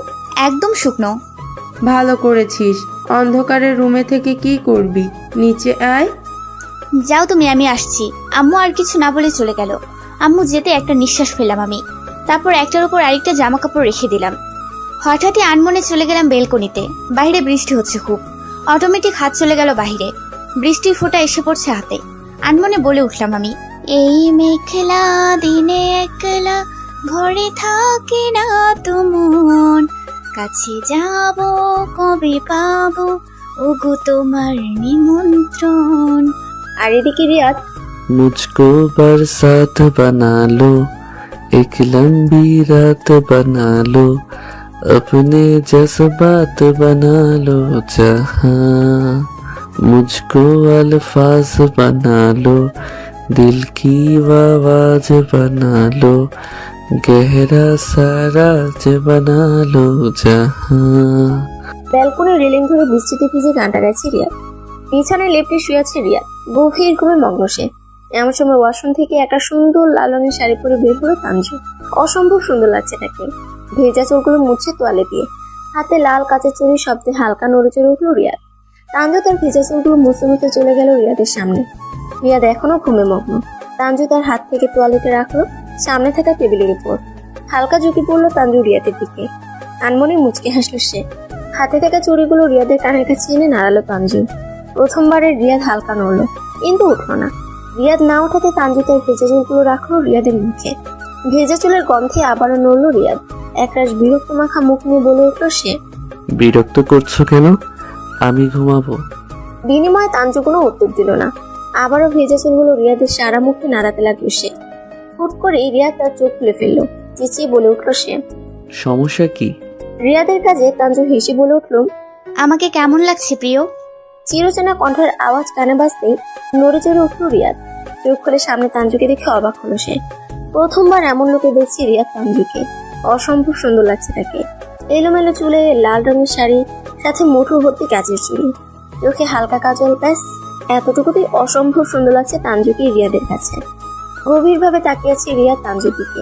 একদম শুকনো। ভালো করেছিস। অন্ধকারের রুমে থেকে কি করবি? নিচে আয়। যাও তুমি, আমি আসছি। আম্মু আর কিছু না বলে চলে গেল। আম্মু যেতে একটা নিঃশ্বাস ফেললাম আমি। তারপর একটার উপর আরেকটা জামা কাপড় রেখে দিলাম। হঠাৎই আনমনে চলে গেলাম বেলকনিতে। বাইরে বৃষ্টি হচ্ছে খুব। অটোমেটিক হাত চলে গেল বাইরে। বৃষ্টির ফোঁটা এসে পড়ছে হাতে। আনমনে বলে উঠলাম আমি, এই মেঘলা দিনে একলা ঘরে থাকে না তো মন, কাছে যাব কবে পাবো ওগো তোমার নিমন্ত্রণ। আর এদিকে রিয়াদ, मुझको बरसात बना लो, एक लंबी रात बना लो, अपने जज्बात बना लो जहां, मुझको अल्फाज बना लो, दिल की आवाज बना लो, गहरा साराज बना लो जहां। ব্যালকনির রেলিং ধরে বৃষ্টিতে ভিজে গানটা গাইছে রিয়াদ। বিছানায় লেপটে শুয়ে আছে রিয়াদ। গভীর ঘুমে মগ্ন সে। এমন সময় ওয়াশরুম থেকে একটা সুন্দর লাল রঙের শাড়ি পরে বের হলো তানজু। অসম্ভব সুন্দর লাগছে তাকে। ভেজা চুলগুলো মুছছে তোয়ালে দিয়ে। হাতে লাল কাচের চুড়ির শব্দে হালকা নড়ে চড়ে উঠলো রিয়াদ। তানজু তার ভেজা চুলগুলো মুছতে মুছতে চলে গেল রিয়াদের সামনে। রিয়াদ এখনো ঘুমে মগ্ন। তানজু তার হাত থেকে তোয়ালেটা রাখলো সামনে থাকা টেবিলের উপর। হালকা ঝুঁকি পড়লো তানজু রিয়াদের দিকে। আনমনে মুচকে হাসলো সে। হাতে থাকা চুড়িগুলো রিয়াদের কানের কাছে এনে নাড়ালো তানজু। প্রথমবারের রিয়াদ হালকা নড়লো, কিন্তু উঠলো না। রিয়াদ না ওঠাতে তানজু তার ভেজা চুলগুলো রাখলো রিয়াদের মুখে। ভেজা চুলের গন্ধে আবারও নড়লো রিয়াদ। একরাশ বিরক্ত মাখা মুখ নিয়ে বলে উঠলো সে, বিরক্ত করছো কেন? আমি ঘুমাবো। বিনিময়ে তানজু কোনো উত্তর দিল না। আবারও ভেজা চুলগুলো রিয়াদের সারা মুখে নাড়াতে লাগলো সে। হুট করে রিয়াদ তার চোখ খুলে ফেললো। চেঁচিয়ে বলে উঠলো সে, সমস্যা কি? রিয়াদের কাজে তানজু হেসে বলে উঠল, আমাকে কেমন লাগছে প্রিয়? চিরচেনা কণ্ঠের আওয়াজ কানে বাজতেই নড়ে চড়ে উঠল রিয়াদ। চোখ খুলে সামনে তানজুকে দেখে অবাক হলো সে। প্রথমবার এমন লোকে দেখছি রিয়াদ তানজুকে। অসম্ভব সুন্দর লাগছে তাকে। এলোমেলো চুলে লাল রঙের শাড়ি, সাথে মুঠো ভর্তি কাচের চুড়ি, চোখে হালকা কাজল, ব্যাস এতটুকুতেই অসম্ভব সুন্দর লাগছে তানজুকে রিয়াদের কাছে। গভীরভাবে তাকিয়ে আছে রিয়াদ তানজুর দিকে,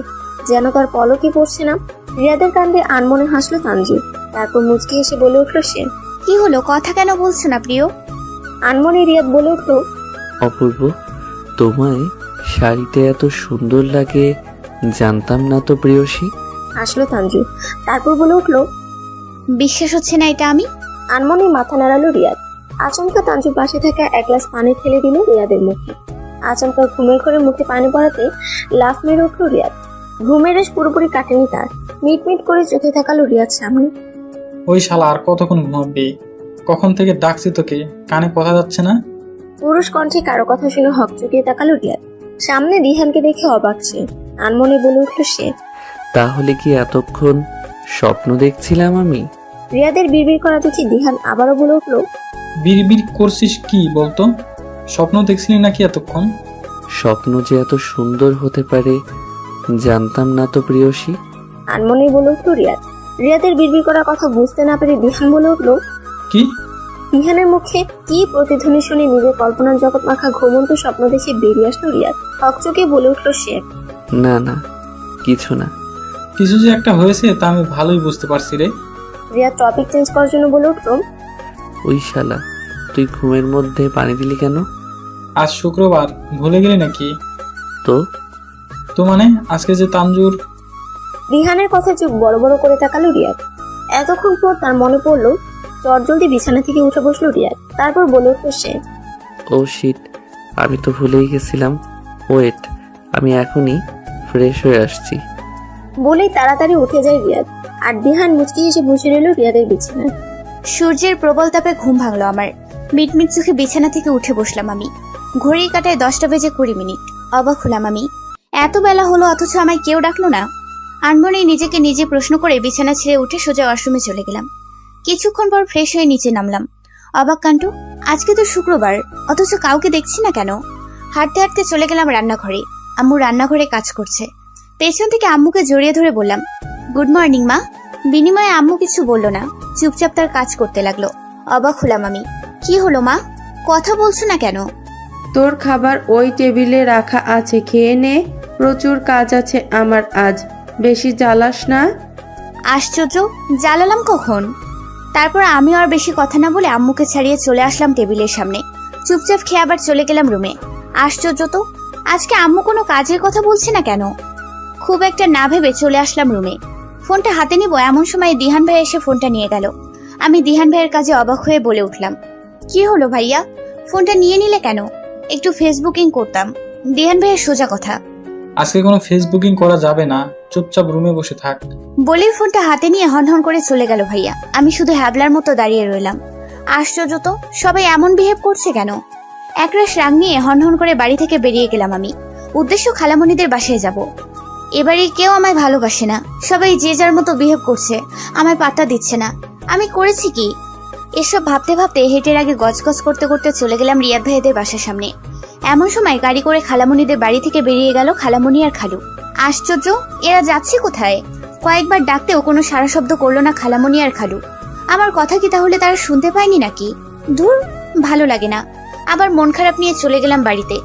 যেন তার পলকে পড়ছে না। রিয়াদের কাণ্ডে আনমনে হাসলো তানজু। তারপর মুচকি এসে বলে উঠলো সে, কি হলো, কথা কেন বলছো না প্রিয়? আনমনে রিয়াদ বলে উঠলো, অপূর্ব, তোমায় শাড়িতে এত সুন্দর লাগে জানতাম না তো প্রিয়সী। হাসলো তানজু। তারপর বলে উঠলো, বিশ্বাস হচ্ছে না এটা আমি? আনমনে মাথা নাড়ালো রিয়াদ। আচমকা তানজুর পাশে থাকা এক গ্লাস পানি ঠেলে দিল রিয়াদের মুখে। আচমকা ঘুমের ঘরে মুখে পানি পড়াতে লাফ মেরে উঠলো রিয়াদ। ঘুমের রেশ পুরোপুরি কাটেনি তার। মিটমিট করে চোখে থাকালো রিয়াদ সামনে। ওই শালা আর কতক্ষণ ঘুমাবি? কখন থেকে ডাকছি তোকে, কানে কথা যাচ্ছে না? পুরুষ কণ্ঠে কারো কথা শুনে হক চুকিয়ে তাকালো রিয়াদ। সামনে রিহানকে দেখে অবাক সে। আনমনে বলে উঠলো সে, তাহলে কি এতক্ষণ স্বপ্ন দেখছিলাম আমি? রিয়াদের বিড়বিড় করা দেখে দিহান আবারও বলে উঠলো, বিড়বিড় করছিস কি বলতো? স্বপ্ন দেখছিলি নাকি এতক্ষণ? স্বপ্ন যে এত সুন্দর হতে পারে জানতাম না তো প্রিয়সী। আনমনে বলে উঠলো রিয়াদ। রিয়াদের বিড়বিড় করা কথা বুঝতে না পেরে দিহান বলে উঠলো, কি? দিহানের মুখে কি প্রতিধ্বনি শুনে নিজের কল্পনার জগৎ মাখা ঘুমন্ত স্বপ্ন দেখে বেরিয়ে আসলো রিয়াদ। হকচকে বলে উঠলো সে, না না, কিছু না। কিছু যে একটা হয়েছে তা আমি ভালোই বুঝতে পারছি রে। রিয়াদ টপিক চেঞ্জ করার জন্য বলে উঠলো, ওই শালা, তুই ঘুমের মধ্যে পানি দিলি কেন? আজ শুক্রবার, ভুলে গেলি নাকি? তো মানে আজকে যে তানজুর। দিহানের কথা চোখ বড় বড় করে তাকালো রিয়াদ। এতক্ষণ পর তার মনে পড়লো, চটজলদি বিছানা থেকে উঠে বসলো রিয়াদ। তারপর বলে উঠলো সে, ও শিট, আমি তো ভুলেই গেছিলাম। ওয়েট, আমি এখনই ফ্রেশ হয়ে আসছি। বলেই তাড়াতাড়ি উঠে যায় রিয়াদ। আর দিহান মুচকি এসে বসে রইল রিয়াদের বিছানায়। সূর্যের প্রবল তাপে ঘুম ভাঙলো আমার। মিটমিট চোখে বিছানা থেকে উঠে বসলাম আমি। ঘড়ির কাঁটায় 10টা বেজে 20 মিনিট। অবাক হলাম আমি। এত বেলা হলো অথচ আমায় কেউ ডাকলো না। আনমনেই নিজেকে নিজে প্রশ্ন করে বিছানা ছেড়ে উঠে সোজা ওয়াশরুমে চলে গেলাম। কিছুক্ষণ পর ফ্রেশ হয়ে নিচে নামলাম। অবাক কাণ্ড, আজকে তো শুক্রবার অথচ কাউকে দেখছি না কেন। হাঁটতে হাঁটতে চলে গেলাম রান্নাঘরে। আম্মু রান্নাঘরে কাজ করছে। পেছন থেকে আম্মুকে জড়িয়ে ধরে বললাম, গুড মর্নিং মা। বিনিময়ে আম্মু কিছু বলল না, চুপচাপ তার কাজ করতে লাগলো। অবাক হলাম আমি। কি হলো মা, কথা বলছো না কেন? তোর খাবার ওই টেবিলে রাখা আছে, খেয়ে নে। প্রচুর কাজ আছে আমার আজ, বেশি জ্বালাস না। আশ্চর্য, জ্বালালাম কখন? তারপর আমি আর বেশি কথা না বলে আম্মুকে ছাড়িয়ে চলে আসলাম টেবিলের সামনে। চুপচাপ খেয়ে আবার চলে গেলাম রুমে। আশ্চর্য তো, আজকে আম্মু কোনো কাজের কথা বলছে না কেন? খুব একটা না ভেবে চলে আসলাম রুমে। ফোনটা হাতে নিব এমন সময় দিহান ভাই এসে ফোনটা নিয়ে গেল। আমি দিহান ভাইয়ের কাজে অবাক হয়ে বলে উঠলাম, কি হলো ভাইয়া, ফোনটা নিয়ে নিলে কেন? একটু ফেসবুকিং করতাম। দিহান ভাইয়ের সোজা কথা, আজকে কোনো ফেসবুকিং করা যাবে না, চুপচাপ রুমে বসে থাক। বলেই ফোনটা হাতে নিয়ে হনহন করে চলে গেল ভাইয়া। আমি শুধু হ্যাবলার মতো দাঁড়িয়ে রইলাম। আশ্চর্য তো, সবাই এমন বিহেভ করছে কেন? একরাশ রাগ নিয়ে হনহন করে বাড়ি থেকে বেরিয়ে গেলাম আমি। উদ্দেশ্য খালামণিদের বাসায় যাব। এবারে কেউ আমায় ভালোবাসে না, সবাই যে যার মতো বিহেভ করছে, আমায় পাত্তা দিচ্ছে না। আমি করেছি কি? এসব ভাবতে ভাবতে হেঁটের আগে গজগজ করতে করতে চলে গেলাম রিয়াদ ভাইদের বাসার সামনে। এমন সময় গাড়ি করে খালামণিদের বাড়ি থেকে বেরিয়ে গেল খালামণি আর খালু। আশ্চর্য, এরা যাচ্ছে কোথায়? কয়েকবার ডাকতেও কোনো সারা শব্দ করলো না খালামণি আর খালু। আমার কথা কি তাহলে তারা শুনতে পায়নি নাকি? ধুর, ভালো লাগে না। আবার মন খারাপ নিয়ে চলে গেলাম বাড়িতে।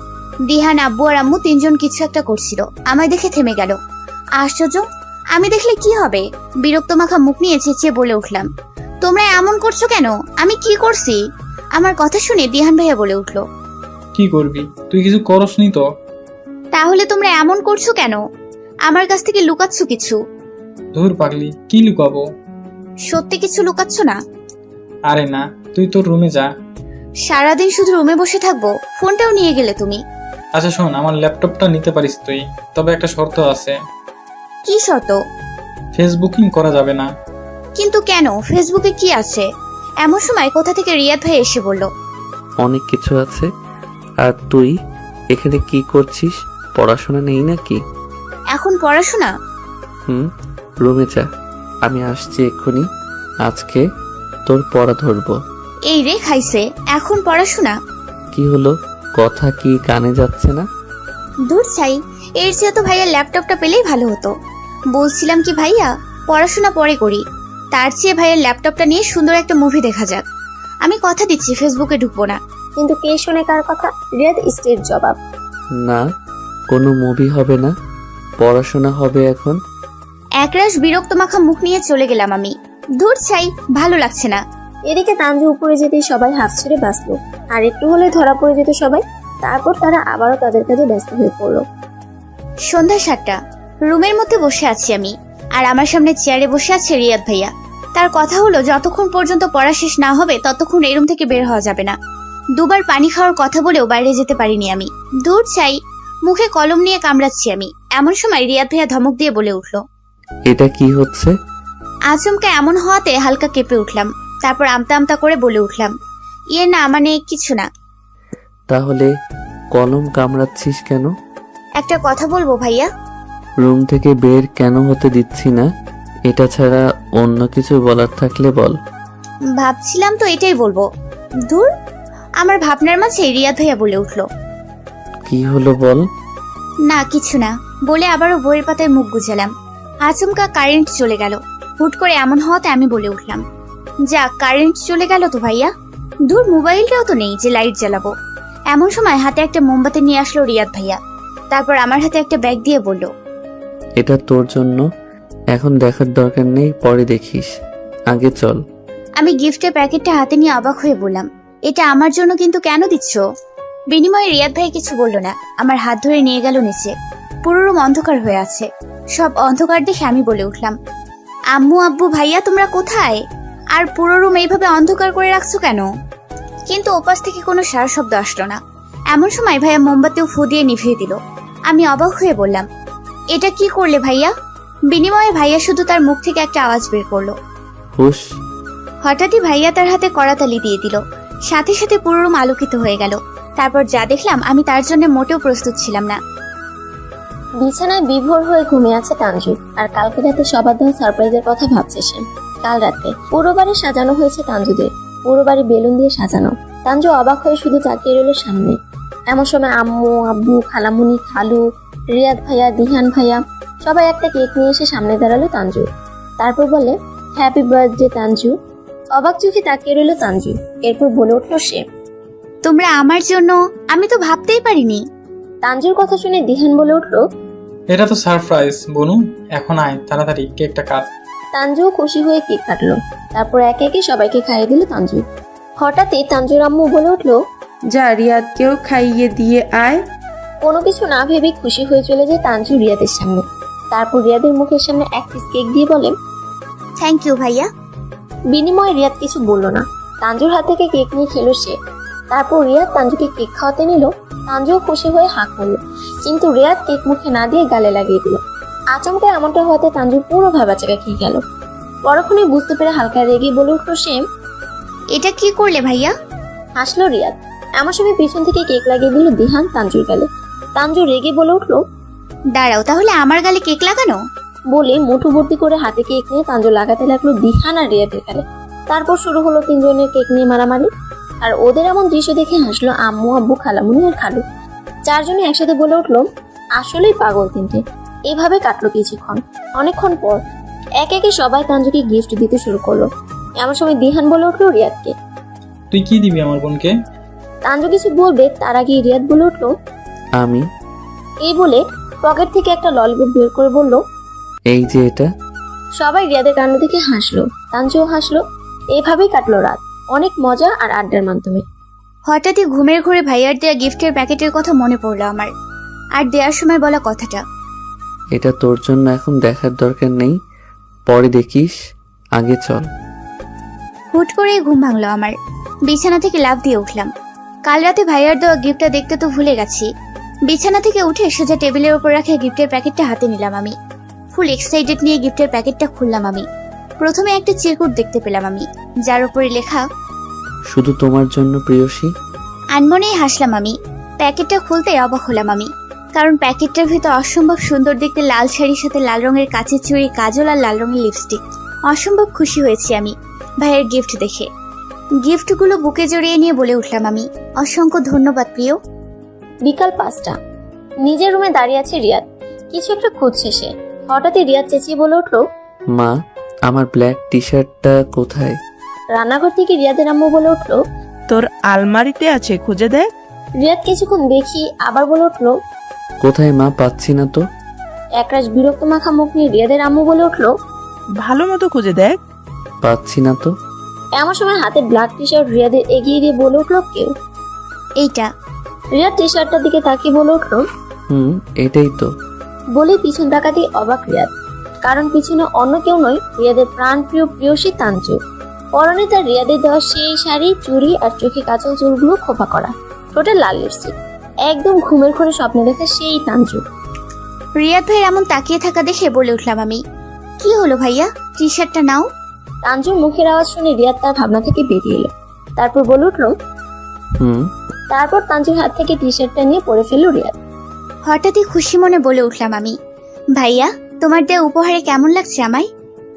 দিহান, আব্বু আর আম্মু তিনজন কিছু একটা করছিল, আমায় দেখে থেমে গেল। আশ্চর্য, আমি দেখলে কি হবে? বিরক্ত মাখা মুখ নিয়ে চেঁচিয়ে বলে উঠলাম, তোমরা এমন করছো কেন? আমি কি করছি? আমার কথা শুনে দিহান ভাইয়া বলে উঠলো, কি করবি, তুই কিছু করসনি তো? তাহলে তোমরা এমন করছো কেন? আমার কাছ থেকে লুকাচ্ছ কিছু? ধুর পাগলি, কি লুকাবো? সত্যি কিছু লুকাচ্ছ না? আরে না, তুই তোর রুমে যা। সারাদিন শুধু রুমে বসে থাকবো? ফোনটাও নিয়ে গেলে তুমি। আচ্ছা শোন, আমার ল্যাপটপটা নিতে পারিস তুই, তবে একটা শর্ত আছে। কি শর্ত? ফেসবুকিং করা যাবে না। কিন্তু কেন? ফেসবুকে কি আছে? এমন সময় কোথা থেকে রিয়াদ ভাই এসে বলল, অনেক কিছু আছে। আর তুই এখানে কি করছিস? পড়াশোনা নেই নাকি? এখন পড়াশোনা? রুমে যা, আমি আসছি এক্ষুনি। আজকে তোর পড়া ধরবো। এই রে খাইছে, এখন পড়াশোনা? কি হলো, কথা কি কানে যাচ্ছে না? দূর চাই, এর চেয়ে তো ভাইয়া ল্যাপটপটা পেলেই ভালো হতো। বলছিলাম কি ভাইয়া, পড়াশোনা পরে করি, তার চেয়ে ভাইয়ের ল্যাপটপটা নিয়ে সুন্দর একটা মুভি দেখা যাক। আমি কথা দিচ্ছি ফেসবুকে ঢুকবো না। কিন্তু কে শোনে কার কথা? রিয়াদ স্ত্রীর জবাব, না, কোনো মুভি হবে না, পড়াশোনা হবে এখন। একরাশ বিরক্ত মাখা মুখ নিয়ে চলে গেলাম আমি। দূর চাই, ভালো লাগছে না। এদিকে তানজু উপরে যেতেই সবাই হাফ ছেড়ে বাঁচলো। আর একটু হলে ধরা পড়ে যেত সবাই। তারপর তারা আবারও তাদের কাজে ব্যস্ত হয়ে পড়লো। সন্ধ্যা 7টা, রুমের মধ্যে বসে আছি আমি, আর আমার সামনে চেয়ারে বসে আছে রিয়াদ ভাইয়া। তার কথা হলো যতক্ষণ পর্যন্ত পড়া শেষ না হবে ততক্ষণ এই রুম থেকে বের হওয়া যাবে না। দুবার পানি খাওয়ার কথা বলেও বাইরে যেতে পারিনি আমি। দূর চাই, মুখে কলম নিয়ে কামড়াচ্ছি আমি। এমন সময় রিয়াদ ভাইয়া ধমক দিয়ে বলে উঠলো, এটা কি হচ্ছে? আচমকা এমন হওয়াতে হালকা কেঁপে উঠলাম। তারপর আমতা আমতা করে বলে উঠলাম, ইয়ে না, মানে কিছু না। তাহলে কলম কামড়াচ্ছিস কেন? একটা কথা বলবো ভাইয়া? রুম থেকে বের কেন হতে দিচ্ছি না? এটা ছাড়া অন্য কিছু বলার থাকলে বল। ভাবছিলাম তো এটাই বলবো। দূর, আমার ভাবনার মাঝে রিয়াদ ভাইয়া বলে উঠলো, কি হলো বল। না কিছু না বলে আবারও বইয়ের পাতায় মুখ গুজালাম। আচমকা কারেন্ট চলে গেল। হুট করে এমন হওয়াতে আমি বলে উঠলাম, যা, কারেন্ট চলে গেল তো ভাইয়া। দূর, মোবাইলটাও তো নেই যে লাইট জ্বালাবো। এমন সময় হাতে একটা মোমবাতি নিয়ে আসলো রিয়াদ ভাইয়া। তারপর আমার হাতে একটা ব্যাগ দিয়ে বলল, এটা তোর জন্য, এখন দেখার দরকার নেই, পরে দেখিস, আগে চল। আমি গিফটের প্যাকেটটা হাতে নিয়ে অবাক হয়ে বললাম, এটা আমার জন্য, কিন্তু কেন দিচ্ছ? বিনিময়ে রিয়াদ ভাই কিছু বলল না, আমার হাত ধরে নিয়ে গেল নিচে। পুরো রুম অন্ধকার হয়ে আছে। সব অন্ধকার দেখে আমি বলে উঠলাম, আম্মু, আব্বু, ভাইয়া তোমরা কোথায়? আর পুরো রুম এইভাবে অন্ধকার করে রাখছো কেন? কিন্তু ওপাশ থেকে কোনো সারা শব্দ আসলো না। এমন সময় ভাইয়া মোমবাতিও ফু দিয়ে নিভিয়ে দিল। আমি অবাক হয়ে বললাম, এটা কি করলে ভাইয়া? বিনিময়ে ভাইয়া শুধু তার মুখ থেকে একটা আওয়াজ বের করলো, হুশ। হঠাৎই ভাইয়া তার হাতে কড়াতালি দিয়ে দিল। সাথে সাথে পুরো রুম আলোকিত হয়ে গেল। তারপর যা দেখলাম আমি তার জন্য মোটেও প্রস্তুত ছিলাম না। বিছানায় বিভোর হয়ে ঘুমিয়ে আছে তানজু। আর কালকে রাতে সবার দেওয়া সারপ্রাইজের কথা ভাবছে সে। কাল রাতে পুরো বাড়ি সাজানো হয়েছে তানজুদের, পুরো বাড়ি বেলুন দিয়ে সাজানো। তানজু অবাক হয়ে শুধু তাকিয়ে রইল সামনে। এমন সময় আম্মু, আব্বু, খালামুনি, খালু, রিয়াদ ভাইয়া, দিহান ভাইয়া সবাই একটা কেক নিয়ে এসে সামনে দাঁড়ালো তানজু। তারপর বলে, হ্যাপি বার্থডে তানজু। অবাক চোখে তাকিয়ে রইল তানজু। এরপর বলে উঠলো সে, তোমরা আমার জন্য, আমি তো ভাবতেই পারিনি। তানজুর কথা শুনে দিহান বলে উঠলো, এটা তো সারপ্রাইজ বনু, এখন আয় তাড়াতাড়ি কেকটা কাট। তানজু খুশি হয়ে কেক কাটলো। তারপর একে একে সবাইকে খাইয়ে দিল তানজু। হঠাৎই তানজুর আম্মু বলে উঠলো, যা রিয়াদকেও খাইয়ে দিয়ে আয়। কোনো কিছু না ভেবে খুশি হয়ে চলে যায় তানজু রিয়াদের সামনে। তারপর রিয়াদের মুখের সামনে এক পিস কেক দিয়ে বলে, থ্যাংক ইউ ভাইয়া। বিনিময়ে রিয়াদ কিছু বলল না। তানজুর হাত থেকে কেক নিয়ে খেলো সে। তারপর রিয়াদ তানজুকে কেক খাওয়াতে নিল। তানজুও খুশি হয়ে হাঁক করলো, কিন্তু রিয়াদ কেক মুখে না দিয়ে গালে লাগিয়ে দিল। আচমকা এমনটা হতে তানজু পুরো ভাবাচাকা খেয়ে গেল। পরক্ষণে বুঝতে পেরে হালকা রেগে বলে উঠলো সে, এটা কি করলে ভাইয়া? হাসলো রিয়াদ। এমন সময় পিছন থেকে কেক লাগিয়ে দিল দিহান তানজুর গালে। তানজু রেগে বলে উঠলো, দাঁড়াও, তাহলে আমার গালে কেক লাগানো? বলে মুঠো ভর্তি করে হাতে কেক নিয়ে তানজু লাগাতে লাগলো দিহান আর রিয়াদের গালে। তারপর শুরু হলো তিনজনের কেক নিয়ে মারামারি। আর ওদের এমন দৃশ্য দেখে হাসলো আম্মু, আব্বু, খালামুনি আর খালু। চারজনে একসাথে বলে উঠলো, আসলেই পাগল তিনটে। এভাবে কাটলো কিছুক্ষণ। অনেকক্ষণ পর একে একে সবাই তানজুকে গিফট দিতে শুরু করলো। এমন সময় দিহান বলে উঠলো রিয়াদকে, তুই কি দিবি আমার বোনকে? তানজু কিছু বলবে তার আগে রিয়াদ বলে উঠলো, আমি। এই বলে পকেট থেকে একটা ললিপপ বের করে বলল, এই যে এটা। সবাই রিয়াদের কাণ্ড দেখে হাসলো। তানজুও হাসলো। এভাবেই কাটলো রাত, অনেক মজা আর আড্ডার মাধ্যমে। হঠাৎই ঘুমের ঘোরে ভাইয়ার দেয়া গিফটের প্যাকেটের কথা মনে পড়লো আমার, আর দেওয়ার সময় বলা কথাটা। এটা তোর জন্য এখন দেখার দরকার নেই, পরে দেখিস, আগে চল। হুট করে ঘুম ভাঙলো আমার। বিছানা থেকে লাফ দিয়ে উঠলাম। কাল রাতে ভাইয়ার দেওয়া গিফটটা দেখতে তো ভুলে গেছি। বিছানা থেকে উঠে সোজা টেবিলের উপর রাখা গিফটের প্যাকেটটা হাতে নিলাম আমি। ফুল এক্সাইটেড নিয়ে গিফটের প্যাকেটটা খুললাম আমি। প্রথমে একটা চিরকুট দেখতে পেলাম আমি, যার উপরে লেখা, শুধু তোমার জন্য প্রিয়সী। আনমনেই হাসলাম আমি। প্যাকেটটা খুলতে অবাক হলাম আমি, কারণ প্যাকেটটার ভিতর অসম্ভব সুন্দর দেখতে লাল শাড়ির সাথে লাল রঙের কাচের চুড়ি, কাজল আর লাল রঙের লিপস্টিক। অসম্ভব খুশি হয়েছি আমি ভাইয়ের গিফট দেখে। গিফটগুলো বুকে জড়িয়ে নিয়ে বলে উঠলাম আমি, অসংখ্য ধন্যবাদ প্রিয়। বিকাল 5টা। নিজের রুমে দাঁড়িয়ে আছে রিয়াদ। কিছু একটা খুঁজছে সে। হঠাৎই রিয়াদ চেঁচিয়ে বলে উঠলো, মা, আমার ব্ল্যাক টি শার্টটা কোথায়? রান্নাঘর থেকে রিয়াদের আম্মু বলে উঠলো, তোর আলমারিতে আছে, খুঁজে দেখ। রিয়াদ কিছুক্ষণ দেখি আবার বলে উঠলো, কোথায় মা, পাচ্ছি না তো। একরাশ বিরক্ত মাখা মুখ নিয়ে রিয়াদের আম্মু বলে উঠলো, ভালো মতো খুঁজে দেখ। পাচ্ছি না তো। এমন সময় হাতে ব্ল্যাক টি শার্ট রিয়াদের এগিয়ে দিয়ে বলে উঠলো কেউ। এইটা। রিয়াদ টি শার্টটার দিকে তাকিয়ে বলে উঠলো, এটাই তো। বলে পিছন তাকাতেই অবাক রিয়াদ, কারণ পিছনে অন্য কেউ নয়, রিয়াদের প্রাণ প্রিয় প্রিয়সী তানজু। পরনে তার রিয়াদের দেওয়া সেই শাড়ি, চুড়ি আর চোখে কাজল চুলগুলো খোপা করা, ঠোঁটে লাল লিপস্টিক। একদম ঘুমের ঘরে স্বপ্নে দেখা সেই তানজু। রিয়াদ ভাইয়ের এমন তাকিয়ে থাকা দেখে বলে উঠলাম আমি, কি হলো ভাইয়া, টি শার্টটা নাও। তানজুর মুখের আওয়াজ শুনে রিয়াদ তার ভাবনা থেকে বেরিয়ে এলো। তারপর বলে উঠলো, তারপর তানজুর হাত থেকে টি শার্টটা নিয়ে পরে ফেললো রিয়াদ। হঠাৎই খুশি মনে বলে উঠলাম আমি, ভাইয়া তোমার দেওয়া উপহারে কেমন লাগছে আমায়?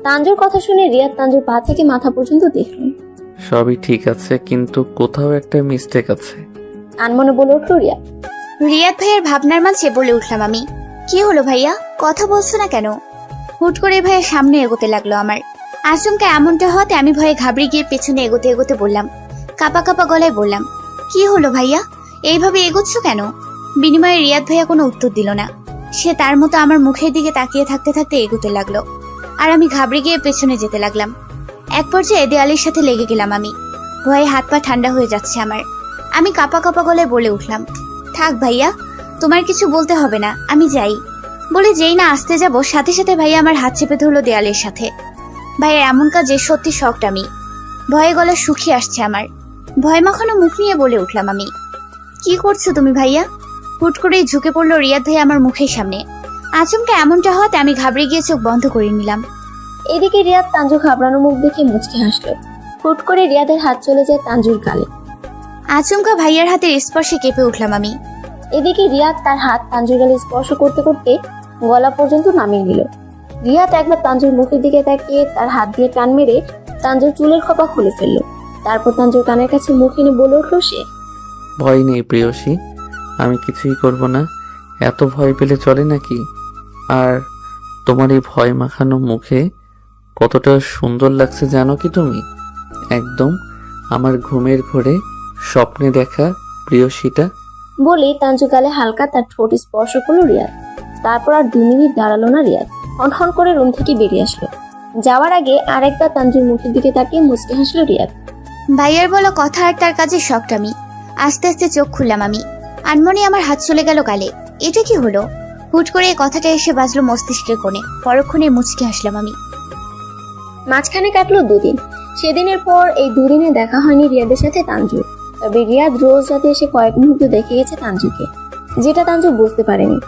তানজুর কথা শুনে রিয়াদ তানজুর পা থেকে মাথা পর্যন্ত দেখল। সবই ঠিক আছে, কিন্তু কোথাও একটা মিস্টেক আছে। আনমনে বলে উঠলো রিয়াদ। রিয়াদ ভাইয়ের ভাবনার মাঝে বলে উঠলাম আমি, কি হলো ভাইয়া, কথা বলছো না কেন? হুট করে ভাইয়ের সামনে এগোতে লাগলো আমার। আচমকা এমনটা হতে আমি ভয়ে ঘাবড়ে গিয়ে পেছনে এগোতে এগোতে বললাম, কাপা কাপা গলায় বললাম, কি হলো ভাইয়া, এইভাবে এগোচ্ছ কেন? বিনিময়ে রিয়াদ ভাইয়া কোনো উত্তর দিল না। সে তার মতো আমার মুখের দিকে তাকিয়ে থাকতে থাকতে এগোতে লাগলো, আর আমি ঘাবড়ে গিয়ে পেছনে যেতে লাগলাম। এক পর্যায়ে দেয়ালের সাথে লেগে গেলাম আমি। ভয়ে হাত পা ঠান্ডা হয়ে যাচ্ছে আমার। আমি কাপা কাপা গলায় বলে উঠলাম, থাক ভাইয়া, তোমার কিছু বলতে হবে না, আমি যাই। বলে যেই না আসতে যাব, সাথে সাথে ভাইয়া আমার হাত চেপে ধরলো দেয়ালের সাথে। ভাইয়ের এমন কাজে সত্যি শকড আমি। ভয়ে গলা শুকিয়ে আসছে আমার। ভয় মাখানো মুখ নিয়ে বলে উঠলাম আমি, কি করছো তুমি ভাইয়া? হুট করেই ঝুঁকে পড়লো রিয়াদ ভাইয়া আমার মুখের সামনে। আচমকা এমনটা হতে আমি ঘাবড়ে গিয়ে চোখ বন্ধ করে নিলাম। এদিকে রিয়াদ তানজু ঘাবড়ানো মুখ দেখে মুচকি হাসলো। হুট করে রিয়াদের হাত চলে যায় তানজুর গালে। আচমকা ভাইয়ার হাতের স্পর্শে কেঁপে উঠলাম আমি। এদিকে রিয়াদ তার হাত তানজুর গালে স্পর্শ করতে করতে গলা পর্যন্ত নামিয়ে নিল। রিয়াদ একবার তানজুর মুখের দিকে তাকিয়ে তার হাত দিয়ে টান মেরে তানজুর চুলের খোপা খুলে ফেললো। তারপর তানজুর কানের কাছে মুখ এনে বলে উঠল সে, ভয় নেই প্রেয়সী, আমি কিছুই করব না। এত ভয় পেলে চলে নাকি? আর তোমার এই ভয় মাখানো মুখে কতটা সুন্দর লাগছে জানো কি তুমি? একদম আমার ঘুমের ঘোরে স্বপ্নে দেখা প্রেয়সীটা। বলেই তানজুর গালে হালকা তার ঠোঁট স্পর্শ করলো রিয়াদ। তারপর আর 2 মিনিট দাঁড়ালো না রিয়াদ, হনহন করে রুম থেকে বেরিয়ে আসলো। যাওয়ার আগে আরেকবার তানজুর মুখের দিকে তাকিয়ে মুচকে হাসলো রিয়াদ। ভাইয়ার বলা কথা আর তার কাজের শখটা আমি আস্তে আস্তে চোখ খুললাম আমি। আনমনে আমার হাত চলে গেল গালে। এটা কি হলো? হুট করে এই কথাটা এসে বাজলো মস্তিষ্কের কোণে। পরক্ষণে মুচকে হাসলাম আমি। মাঝখানে কাটলো 2 দিন। সেদিনের পর এই 2 দিনে দেখা হয়নি রিয়াদের সাথে তানজুর। তবে রিয়াদ রোজ রাতে এসে কয়েক মুহূর্ত দেখে গেছে তানজুকে, যেটা তানজু বুঝতে পারেনি।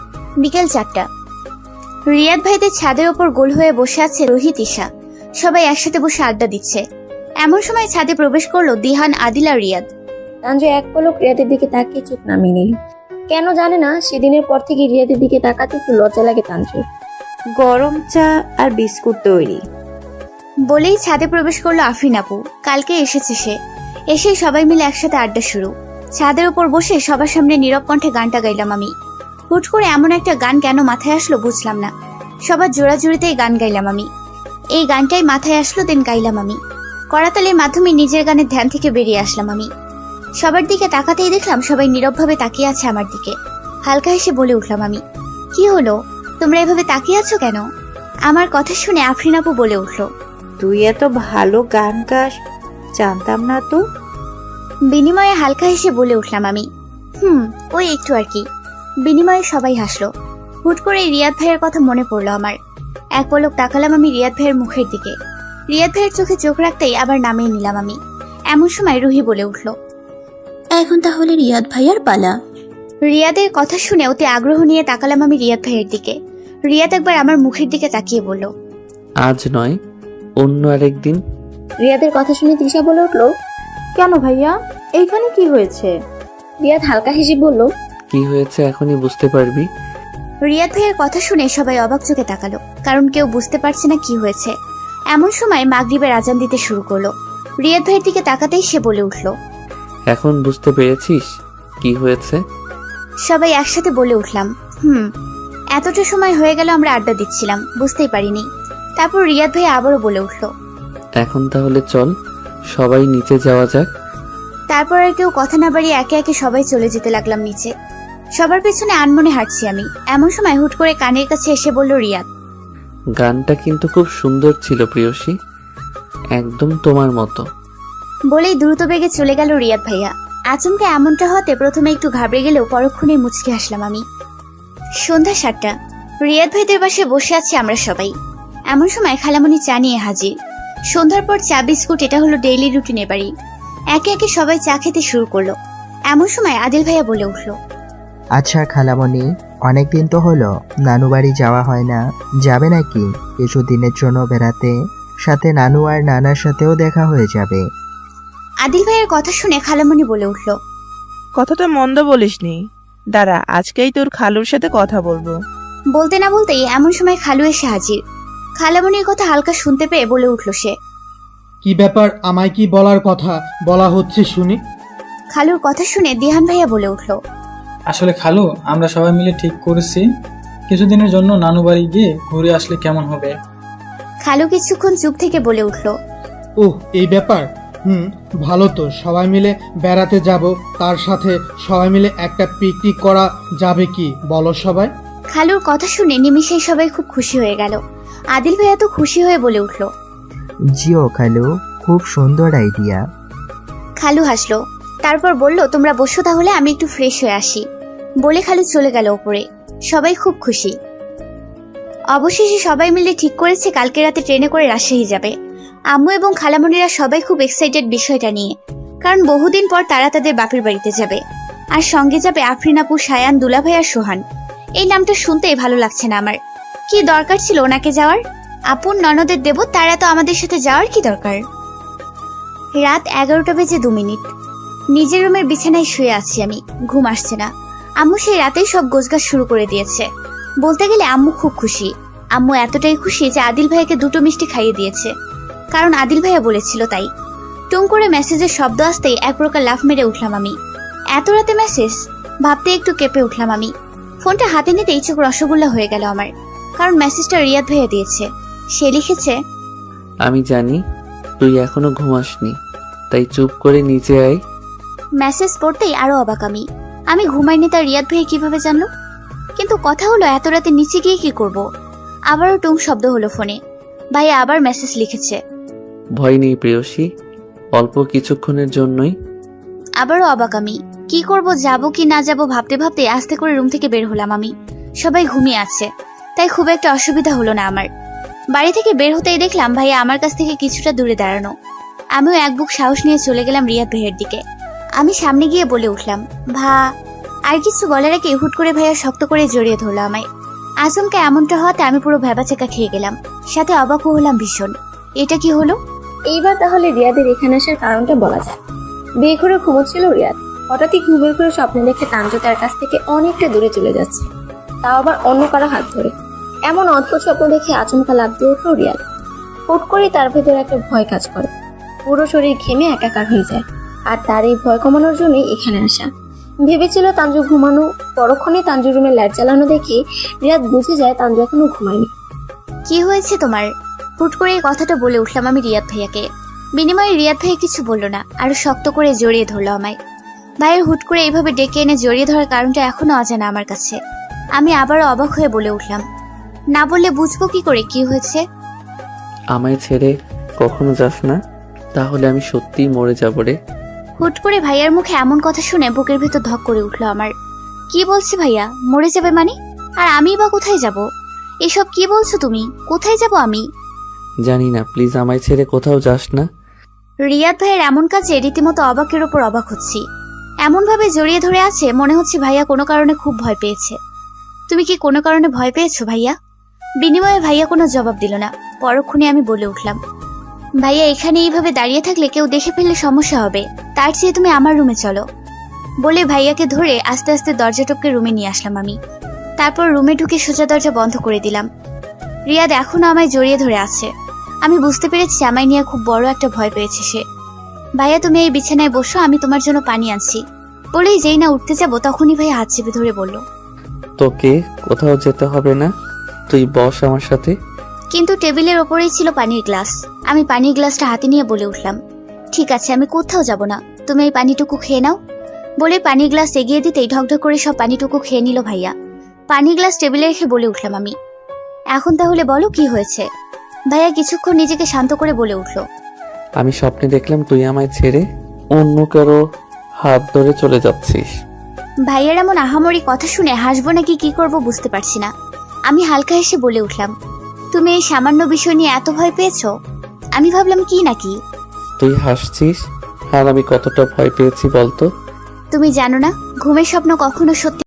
বিকেল 4টা। রিয়াদ ভাইদের ছাদের ওপর গোল হয়ে বসে আছে রোহিত, ঈশা। সবাই একসাথে বসে আড্ডা দিচ্ছে। এমন সময় ছাদে প্রবেশ করলো দিহান, আদিল আর রিয়াদ। তানজু এক পলক রিয়াদের দিকে তাকিয়ে চোখ নামিয়ে নিল। কেন জানে না, সেদিনের পর থেকে রিয়াদের দিকে তাকাতে একটু লজ্জা লাগে তানজুর। গরম চা আর বিস্কুট তৈরি বলেই ছাদে প্রবেশ করলো আফরিন আপু। কালকে এসেছে সে। এসেই সবাই মিলে একসাথে আড্ডা শুরু। ছাদের উপর বসে সবার সামনে নীরব কণ্ঠে গানটা গাইলাম আমি। হুট করে এমন একটা গান কেন মাথায় আসলো বুঝলাম না। সবার জোড়াজুড়িতেই গান গাইলাম আমি। এই গানটাই মাথায় আসলো, দেন গাইলাম আমি। করাতালের মাধ্যমে নিজের গানের ধ্যান থেকে বেরিয়ে আসলাম আমি। সবার দিকে তাকাতেই দেখলাম সবাই নীরবভাবে তাকিয়ে আছে আমার দিকে। হালকা হেসে বলে উঠলাম আমি, কি হলো, তোমরা এভাবে তাকিয়ে আছো কেন? আমার কথা শুনে আফরিন আপু বলে উঠল, তুই এত ভালো গান গাস, জানতাম না তো। বিনিময়ে হালকা হেসে বলে উঠলাম আমি, ওই একটু আর কি। বিনিময়ে সবাই হাসলো। হুট করে রিয়াদ ভাইয়ের কথা মনে পড়লো আমার। এক পলক তাকালাম আমি রিয়াদ ভাইয়ের মুখের দিকে। রিয়াদ ভাইয়ের চোখে চোখ রাখতেই আবার নামিয়ে নিলাম আমি। এমন সময় রুহি বলে উঠল, এখন তাহলে রিয়াদ ভাইয়ার পালা। রিয়াদের কথা শুনে অতি আগ্রহ নিয়ে তাকালাম আমি রিয়াদ ভাইয়ের দিকে। রিয়াদ একবার আমার মুখের দিকে তাকিয়ে বলল, আজ নয়, অন্য আরেকদিন। রিয়াদের কথা শুনে তৃষা বলে উঠল, কেন ভাইয়া, এইখানে কি হয়েছে? রিয়াদ হালকা হেসে বলল, কি হয়েছে এখনই বুঝতে পারবি। রিয়াদ ভাইয়ের কথা শুনে সবাই অবাক চোখে তাকালো, কারণ কেউ বুঝতে পারছে না কি হয়েছে। এমন সময় মাগরিবের আজান দিতে শুরু করলো। রিয়াদ ভাইয়ের দিকে তাকাতেই সে বলে উঠল, এখন বুঝতে পেরেছিস কি হয়েছে? সবাই একসাথে বলে উঠলাম, এতটা সময় হয়ে গেল আমরা আড্ডা দিচ্ছিলাম, বুঝতেই পারিনি। তারপর রিয়াদ ভাই আবারও বলে উঠল, এখন তাহলে চল সবাই নিচে যাওয়া যাক। তারপর আর কেউ কথা না বাড়িয়ে একে একে সবাই চলে যেতে লাগলাম নিচে। সবার পেছনে আনমনে হাঁটছি আমি। এমন সময় হুট করে কানের কাছে এসে বলল রিয়াদ, গানটা কিন্তু খুব সুন্দর ছিল প্রিয়সী, একদম তোমার মতো। বলেই দ্রুত বেগে চলে গেল রিয়াদ ভাইয়া। আচমকা এমনটা হতে প্রথমে একটু ঘাবড়ে গেলেও পরক্ষণে মুচকে হাসলাম আমি। সন্ধ্যা 7টা। রিয়াদ ভাইদের বাসায় বসে আছি আমরা সবাই। এমন সময় খালামণি চা নিয়ে হাজির। সন্ধ্যার পর চা বিস্কুট, এটা হলো ডেইলি রুটিনের বাড়ি। একে একে সবাই চা খেতে শুরু করলো। এমন সময় আদিল ভাইয়া বলে উঠল, আচ্ছা খালামণি, অনেকদিন তো হলো নানু বাড়ি যাওয়া হয় না, যাবে নাকি কিছুদিনের জন্য বেড়াতে? সাথে নানু আর নানার সাথেও দেখা হয়ে যাবে। আদিল ভাইয়ের কথা শুনে খালামণি বলে উঠল, কথাটা মন্দ বলিসনি, দাঁড়া আজকেই তোর খালুর সাথে কথা বলবো। বলতে না বলতেই এমন সময় খালু এসে হাজির। খালামণির কথা হালকা শুনতে পেয়ে বলে উঠল সে, কি ব্যাপার, আমায় কি বলার কথা বলা হচ্ছে শুনি? খালুর কথা শুনে দিহান ভাইয়া বলে উঠল, আসলে খালু, আমরা সবাই মিলে ঠিক করেছি কিছুদিনের জন্য নানু বাড়ি গিয়ে ঘুরে আসলে কেমন হবে। খালু কিছুক্ষণ চুপ থেকে বলে উঠল, ওহ, এই ব্যাপার, ভালো তো, সবাই মিলে বেড়াতে যাব, তার সাথে সবাই মিলে একটা পিকনিক করা যাবে কি বলো সবাই? খালুর কথা শুনে নিমিষেই সবাই খুব খুশি হয়ে গেল। আদিল ভাইয়া তো খুশি হয়ে বলে উঠল, জিও খালু, খুব সুন্দর আইডিয়া। খালু হাসলো। তারপর বলল, তোমরা বসো তাহলে, আমি একটু ফ্রেশ হয়ে আসি। বলে খালু চলে গেল উপরে। সবাই খুব খুশি। অবশেষে সবাই মিলে ঠিক করেছে কালকে রাতে ট্রেনে করে রাজশাহী যাবে। আম্মু এবং খালামণিরা সবাই খুব এক্সাইটেড বিষয়টা নিয়ে, কারণ বহুদিন পর তারা তাদের বাপের বাড়িতে যাবে। আর সঙ্গে যাবে আফরিন আপু, সায়ান, দুলাভাই আর সোহান। এই নামটা শুনতেই ভালো লাগছে না আমার। কি দরকার ছিল ওনাকে যাওয়ার? আপুর ননদের দেব, তারা তো আমাদের সাথে যাওয়ার কি দরকার? রাত 11টা বেজে 2 মিনিট। নিজের রুমের বিছানায় শুয়ে আছি আমি, ঘুম আসছে না। আম্মু সেই রাতেই সব গোছগাছ শুরু করে দিয়েছে। বলতে গেলে আম্মু খুব খুশি। আম্মু এতটাই খুশি যে আদিল ভাইয়াকে 2টো মিষ্টি খাইয়ে দিয়েছে, কারণ আদিল ভাইয়া বলেছিল তাই। টুং করে মেসেজের শব্দ আসতেই এক প্রকার লাফ মেরে উঠলাম আমি। এত রাতে মেসেজ ভাবতে একটু কেঁপে উঠলাম আমি। ফোনটা হাতে নিতেই চোখ রসগোল্লা হয়ে গেল আমার, কারণ মেসেজটা রিয়াদ ভাইয়া দিয়েছে। সে লিখেছে, আমি জানি তুই এখনো ঘুমাসনি, তাই চুপ করে নিচে আয়। মেসেজ পড়তেই আরো অবাক আমি। আমি ঘুমাইনি তা রিয়াদ ভাই কিভাবে জানলো? কিন্তু কথা হলো এত রাতে নিচে গিয়ে কি করব? আবারও টুং শব্দ হলো ফোনে। ভাইয়া আবার মেসেজ লিখেছে, ভয় নেই প্রেয়সী, অল্প কিছুক্ষণের জন্যই। আবারও অবাক আমি। কি করব, যাব কি না যাব ভাবতে ভাবতে আস্তে করে রুম থেকে বের হলাম আমি। সবাই ঘুমিয়ে আছে, তাই খুব একটা অসুবিধা হলো না আমার। বাড়ি থেকে বের হতেই দেখলাম ভাইয়া আমার কাছ থেকে কিছুটা দূরে দাঁড়ানো। আমিও এক বুক সাহস নিয়ে চলে গেলাম রিয়াদ ভাইয়ের দিকে। আমি সামনে গিয়ে বলে উঠলাম, আর কিছু বলার আগে হুট করে ভাইয়া শক্ত করে জড়িয়ে ধরলো আমায়। আচমকা এমনটা হওয়াতে আমি পুরো ভ্যাবাচেকা খেয়ে গেলাম, সাথে অবাকও হলাম ভীষণ। এটা কি হলো? এইবার তাহলে রিয়াদের এখানে আসার কারণটা বলা যায়। বিয়ে করে ঘুমোচ্ছিল রিয়াদ, হঠাৎই ঘুমের করে স্বপ্নে দেখে তানজু তার কাছ থেকে অনেকটা দূরে চলে যাচ্ছে, তাও আবার অন্য কারো হাত ধরে। এমন অদ্ভুত স্বপ্ন দেখে আচমকা লাফ দিয়ে উঠল রিয়াদ। হুট করেই তার ভেতরে একটা ভয় কাজ করে, পুরো শরীর ঘেমে একাকার হয়ে যায়। আর তার এই ভয় কমানোর জন্যই এখানে আসা। ভেবেছিল তানজু ঘুমানো, পরক্ষণে তানজু রুমে লাইট জ্বালানো দেখে রিয়াদ বুঝে যায় তানজু এখনো ঘুমায়নি। কি হয়েছে তোমার? হুট করে এই কথাটা বলে উঠলাম আমি রিয়াদ ভাইয়াকে। বিনিময়ে রিয়াদ ভাইয়া কিছু বলল না, আরো শক্ত করে জড়িয়ে ধরলো আমায়। ভাইয়ের হুট করে এইভাবে ডেকে এনে জড়িয়ে ধরার কারণটা এখনো অজানা আমার কাছে। আমি আবারও অবাক হয়ে বলে উঠলাম, না বললে বুঝবো কি করে কি হয়েছে? আমায় ছেড়ে কখনো যাস না, তাহলে আমি সত্যিই মরে যাব রে। হুট করে ভাইয়ার মুখে এমন কথা শুনে বুকের ভেতর ধক করে উঠলো আমার। কি বলছে ভাইয়া? মরে যাবে মানে? আর আমি বা কোথায় যাব? এসব কি বলছো তুমি? কোথায় যাব আমি? জানি না, প্লিজ আমায় ছেড়ে কোথাও যাস না। রিয়াদ ভাইয়ের এমন কাজে রীতিমতো অবাকের ওপর অবাক হচ্ছি। এমন ভাবে জড়িয়ে ধরে আছে মনে হচ্ছে ভাইয়া কোনো কারণে খুব ভয় পেয়েছে। তুমি কি কোনো কারণে ভয় পেয়েছো ভাইয়া? বিনিময়ে ভাইয়া কোনো জবাব দিল না। পরক্ষণে আমি বলে উঠলাম, ভাইয়া এখানে এইভাবে দাঁড়িয়ে থাকলে কেউ দেখে ফেললে সমস্যা হবে, তার চেয়ে তুমি আমার রুমে চলো। বলে ভাইয়াকে ধরে আস্তে আস্তে দরজা টপকে রুমে নিয়ে আসলাম আমি। তারপর রুমে ঢুকে সোজা দরজা বন্ধ করে দিলাম। রিয়াদ এখনো আমায় জড়িয়ে ধরে আছে। আমি বুঝতে পেরেছি আমায় নিয়ে খুব বড় একটা ভয় পেয়েছে সে। ভাইয়া তুমি এই বিছানায় বসো, আমি তোমার জন্য পানি আনছি। বলেই যেই না উঠতে যাবো তখনই ভাইয়া হাত চেপে ধরে বলল, তোকে কোথাও যেতে হবে না, তুই বস আমার সাথে। কিন্তু টেবিলের ওপরেই ছিল পানির গ্লাস। আমি পানির গ্লাসটা হাতে নিয়ে বলে উঠলাম, ঠিক আছে আমি কোথাও যাব না, তুমি এই পানিটুকু খেয়ে নাও। বলে পানির গ্লাস এগিয়ে দিতেই ঢকঢক করে সব পানিটুকু খেয়ে নিল ভাইয়া। পানির গ্লাস টেবিলে রেখে বলে উঠলাম আমি, এখন তাহলে বলো কি হয়েছে? ভাইয়া কিছুক্ষণ নিজেকে শান্ত করে বলে উঠল, আমি স্বপ্নে দেখলাম তুই আমায় ছেড়ে অন্য কারো হাত ধরে চলে যাচ্ছিস। ভাইয়ার এমন আহামরি কথা শুনে হাসবো নাকি কি করব বুঝতে পারছি না। আমি হালকা হেসে বলে উঠলাম, তুমি এই সামান্য বিষয় নিয়ে এত ভয় পেয়েছো? আমি ভাবলাম কি নাকি। তুই হাসছিস, আর আমি কতটা ভয় পেয়েছি বলতো? তুমি জানো না, ঘুমের স্বপ্ন কখনো সত্যি